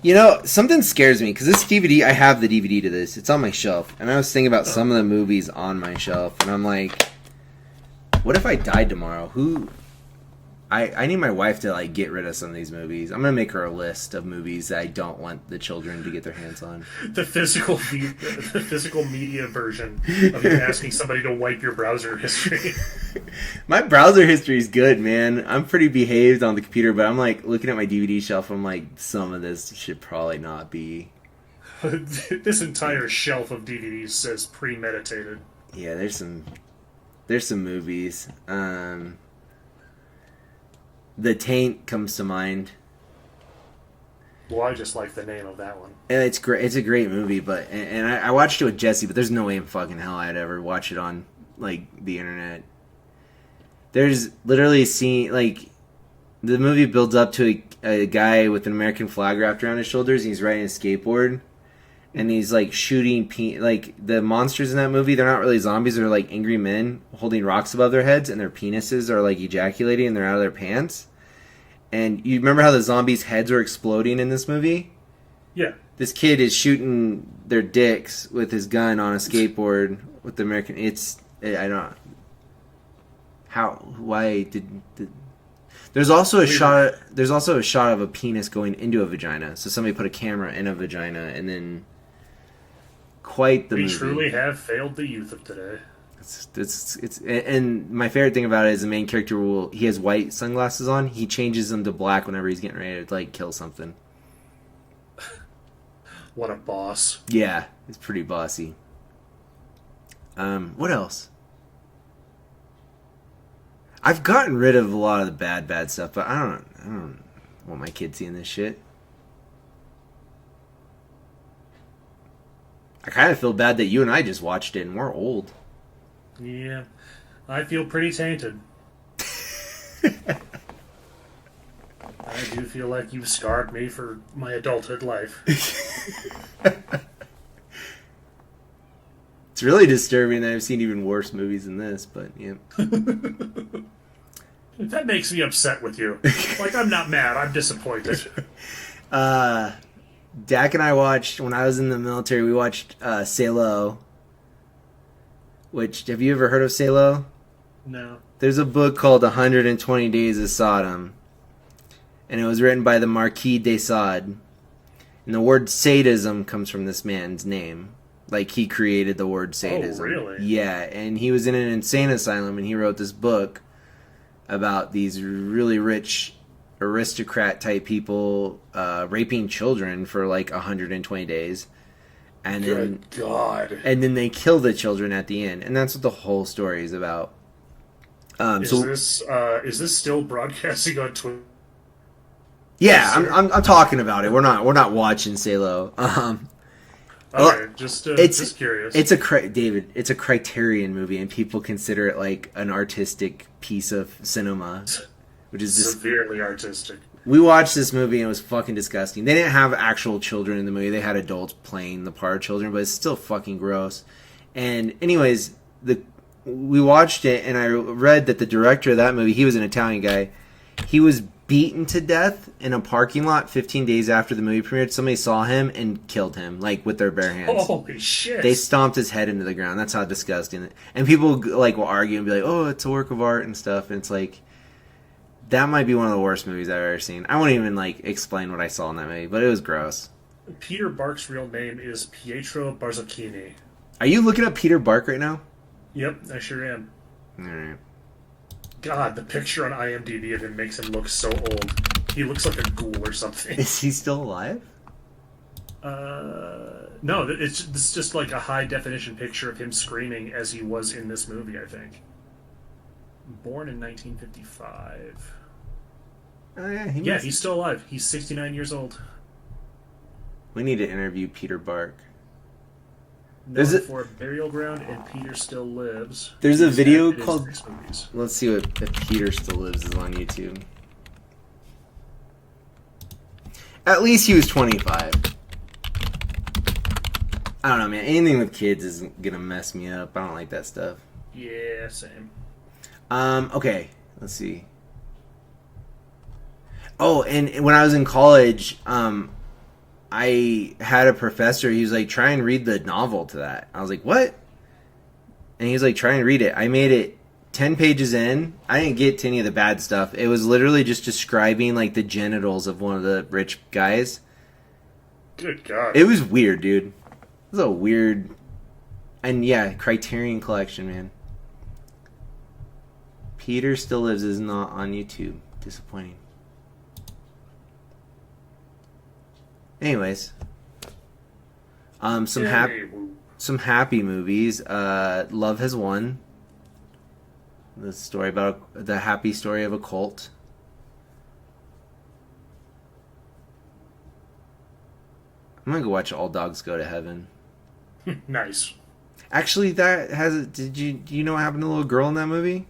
C: You know, something scares me, because this DVD, I have the DVD to this. It's on my shelf. And I was thinking about some of the movies on my shelf, and I'm like, what if I died tomorrow? I need my wife to, like, get rid of some of these movies. I'm going to make her a list of movies that I don't want the children to get their hands on.
D: The physical media version of you asking somebody to wipe your browser history.
C: My browser history is good, man. I'm pretty behaved on the computer, but I'm, like, looking at my DVD shelf, I'm like, some of this should probably not be.
D: This entire shelf of DVDs says premeditated.
C: Yeah, there's some movies. The Taint comes to mind.
D: Well, I just like the name of that one.
C: And it's great. It's a great movie, but and I watched it with Jesse, but there's no way in fucking hell I'd ever watch it on like the internet. There's literally a scene like the movie builds up to a guy with an American flag wrapped around his shoulders, and he's riding a skateboard, and he's like shooting like the monsters in that movie. They're not really zombies; they're like angry men holding rocks above their heads, and their penises are like ejaculating, and they're out of their pants. And you remember how the zombies' heads were exploding in this movie?
D: Yeah.
C: This kid is shooting their dicks with his gun on a skateboard with the American. I don't. How? Why did? There's also a shot. There's also a shot of a penis going into a vagina. So somebody put a camera in a vagina, and then. Quite the movie.
D: We truly have failed the youth of today.
C: It's and my favorite thing about it is the main character he has white sunglasses on. He changes them to black whenever he's getting ready to like kill something.
D: What a boss!
C: Yeah, it's pretty bossy. What else? I've gotten rid of a lot of the bad stuff, but I don't want my kids seeing this shit. I kind of feel bad that you and I just watched it and we're old.
D: Yeah, I feel pretty tainted. I do feel like you've scarred me for my adulthood life.
C: It's really disturbing that I've seen even worse movies than this, but yeah.
D: That makes me upset with you. Like, I'm not mad, I'm disappointed.
C: Dak and I watched, when I was in the military, we watched Salo. Which, have you ever heard of Salo?
D: No.
C: There's a book called 120 Days of Sodom. And it was written by the Marquis de Sade. And the word sadism comes from this man's name. Like, he created the word sadism.
D: Oh, really?
C: Yeah, and he was in an insane asylum, and he wrote this book about these really rich aristocrat-type people raping children for, like, 120 days. And
D: Good God.
C: And then they kill the children at the end, and that's what the whole story is about.
D: Is this still broadcasting on Twitter?
C: Yeah, I'm talking about it. We're not watching Salo.
D: Okay, just curious.
C: It's David. It's a Criterion movie, and people consider it like an artistic piece of cinema, which is just
D: severely artistic.
C: We watched this movie and it was fucking disgusting. They didn't have actual children in the movie. They had adults playing the part of children, but it's still fucking gross. And anyways, we watched it and I read that the director of that movie, he was an Italian guy. He was beaten to death in a parking lot 15 days after the movie premiered. Somebody saw him and killed him, like, with their bare hands.
D: Holy shit.
C: They stomped his head into the ground. That's how disgusting it. And people, like, will argue and be like, oh, it's a work of art and stuff. And it's like, that might be one of the worst movies I've ever seen. I won't even, like, explain what I saw in that movie, but it was gross.
D: Peter Bark's real name is Pietro Barzocchini.
C: Are you looking up Peter Bark right now?
D: Yep, I sure am.
C: Alright.
D: God, the picture on IMDb of him makes him look so old. He looks like a ghoul or something.
C: Is he still alive?
D: No, it's just like a high definition picture of him screaming as he was in this movie, I think. Born in 1955.
C: Oh, yeah,
D: he's still alive. He's 69 years old.
C: We need to interview Peter Bark.
D: Known for Burial Ground and Peter Still Lives.
C: There's a video called...
D: Movies.
C: Let's see what if Peter Still Lives is on YouTube. At least he was 25. I don't know, man. Anything with kids is gonna mess me up. I don't like that stuff.
D: Yeah, same.
C: Okay. Let's see. Oh, and when I was in college, I had a professor. He was like, try and read the novel to that. I was like, what? And he was like, try and read it. I made it 10 pages in. I didn't get to any of the bad stuff. It was literally just describing like the genitals of one of the rich guys.
D: Good God.
C: It was weird, dude. It was a weird... And yeah, Criterion Collection, man. Peter Still Lives is not on YouTube. Disappointing. Anyways, some happy movies. Love Has Won. The story about the happy story of a cult. I'm gonna go watch All Dogs Go to Heaven.
D: Nice.
C: Actually, do you know what happened to the little girl in that movie?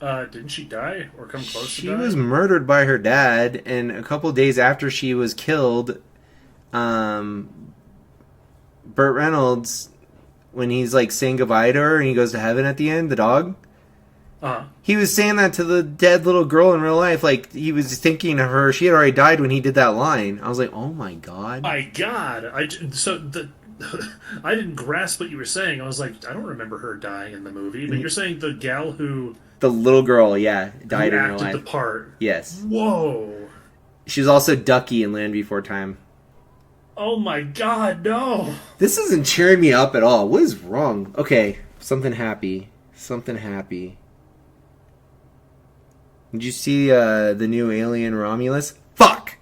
D: Didn't she die or come close to
C: She
D: dying?
C: was murdered by her dad, and a couple days after she was killed, Burt Reynolds, when he's like saying goodbye to her and he goes to heaven at the end, the dog, he was saying that to the dead little girl in real life. Like, he was thinking of her. She had already died when he did that line. I was like, oh my God.
D: My God. I didn't grasp what you were saying. I was like, I don't remember her dying in the movie. But you're saying the gal who...
C: The little girl, yeah, died in real life.
D: acted the part.
C: Yes.
D: Whoa.
C: She was also Ducky in Land Before Time.
D: Oh my God, no.
C: This isn't cheering me up at all. What is wrong? Okay, something happy. Something happy. Did you see the new Alien Romulus? Fuck!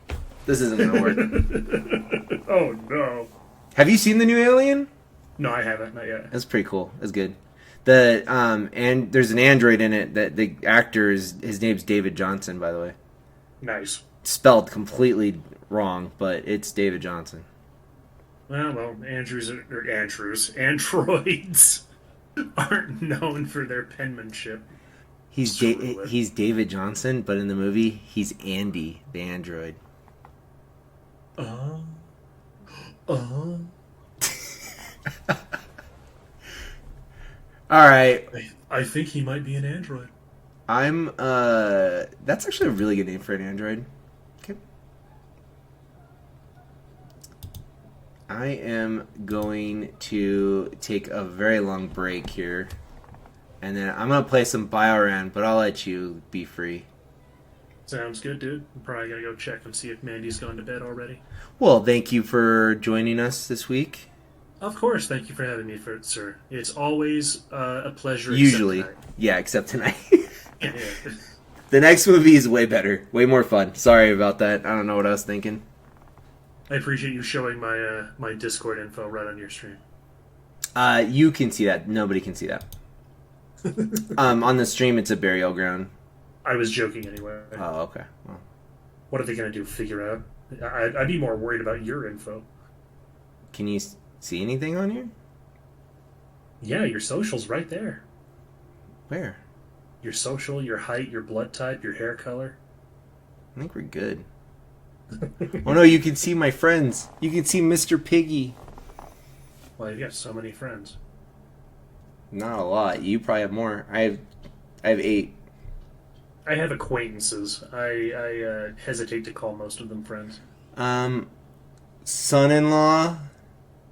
C: This isn't gonna work.
D: Oh no.
C: Have you seen the new Alien?
D: No, I haven't. Not yet.
C: That's pretty cool. That's good. And there's an android in it that the actor his name's David Johnson, by the way.
D: Nice.
C: Spelled completely wrong, but it's David Johnson.
D: Well, androids aren't known for their penmanship.
C: He's David Johnson, but in the movie, he's Andy, the android. All right.
D: I think he might be an android.
C: That's actually a really good name for an android. Okay. I am going to take a very long break here. And then I'm going to play some Bioran, but I'll let you be free.
D: Sounds good, dude. I'm probably going to go check and see if Mandy's gone to bed already.
C: Well, thank you for joining us this week.
D: Of course. Thank you for having me, sir. It's always a pleasure.
C: Usually. Except tonight. Yeah. The next movie is way better. Way more fun. Sorry about that. I don't know what I was thinking.
D: I appreciate you showing my Discord info right on your stream.
C: You can see that. Nobody can see that. On the stream, it's a burial ground.
D: I was joking anyway.
C: Oh, okay. Well.
D: What are they going to do? Figure out? I'd be more worried about your info.
C: Can you see anything on here?
D: Yeah, your social's right there.
C: Where?
D: Your social, your height, your blood type, your hair color.
C: I think we're good. Oh no, you can see my friends. You can see Mr. Piggy.
D: Well, you've got so many friends.
C: Not a lot. You probably have more. I have 8.
D: I have acquaintances. I hesitate to call most of them friends.
C: Son-in-law.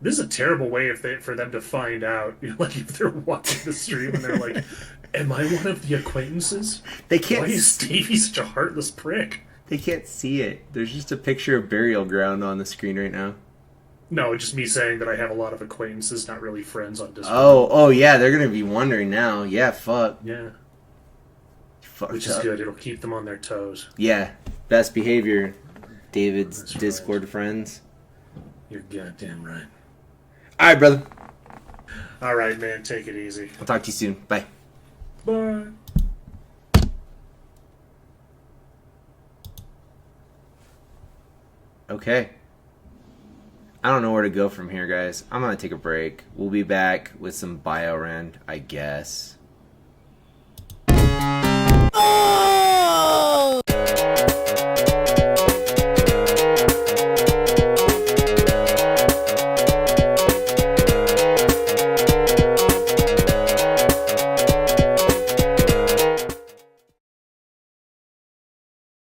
D: This is a terrible way for them to find out. Like if they're watching the stream and they're like, "Am I one of the acquaintances?"
C: They can't.
D: Why is Davey such a heartless prick?
C: They can't see it. There's just a picture of burial ground on the screen right now.
D: No, just me saying that I have a lot of acquaintances, not really friends on Discord.
C: Oh yeah, they're gonna be wondering now. Yeah, fuck.
D: Yeah.
C: Fucked
D: Which is
C: up.
D: good. It'll keep them on their toes.
C: Yeah, best behavior. David's
D: That's
C: Discord
D: right.
C: friends.
D: You're goddamn right.
C: All right, brother.
D: All right, man. Take it easy.
C: I'll talk to you soon. Bye.
D: Bye.
C: Okay. I don't know where to go from here, guys. I'm gonna take a break. We'll be back with some Biorend, I guess. Oh!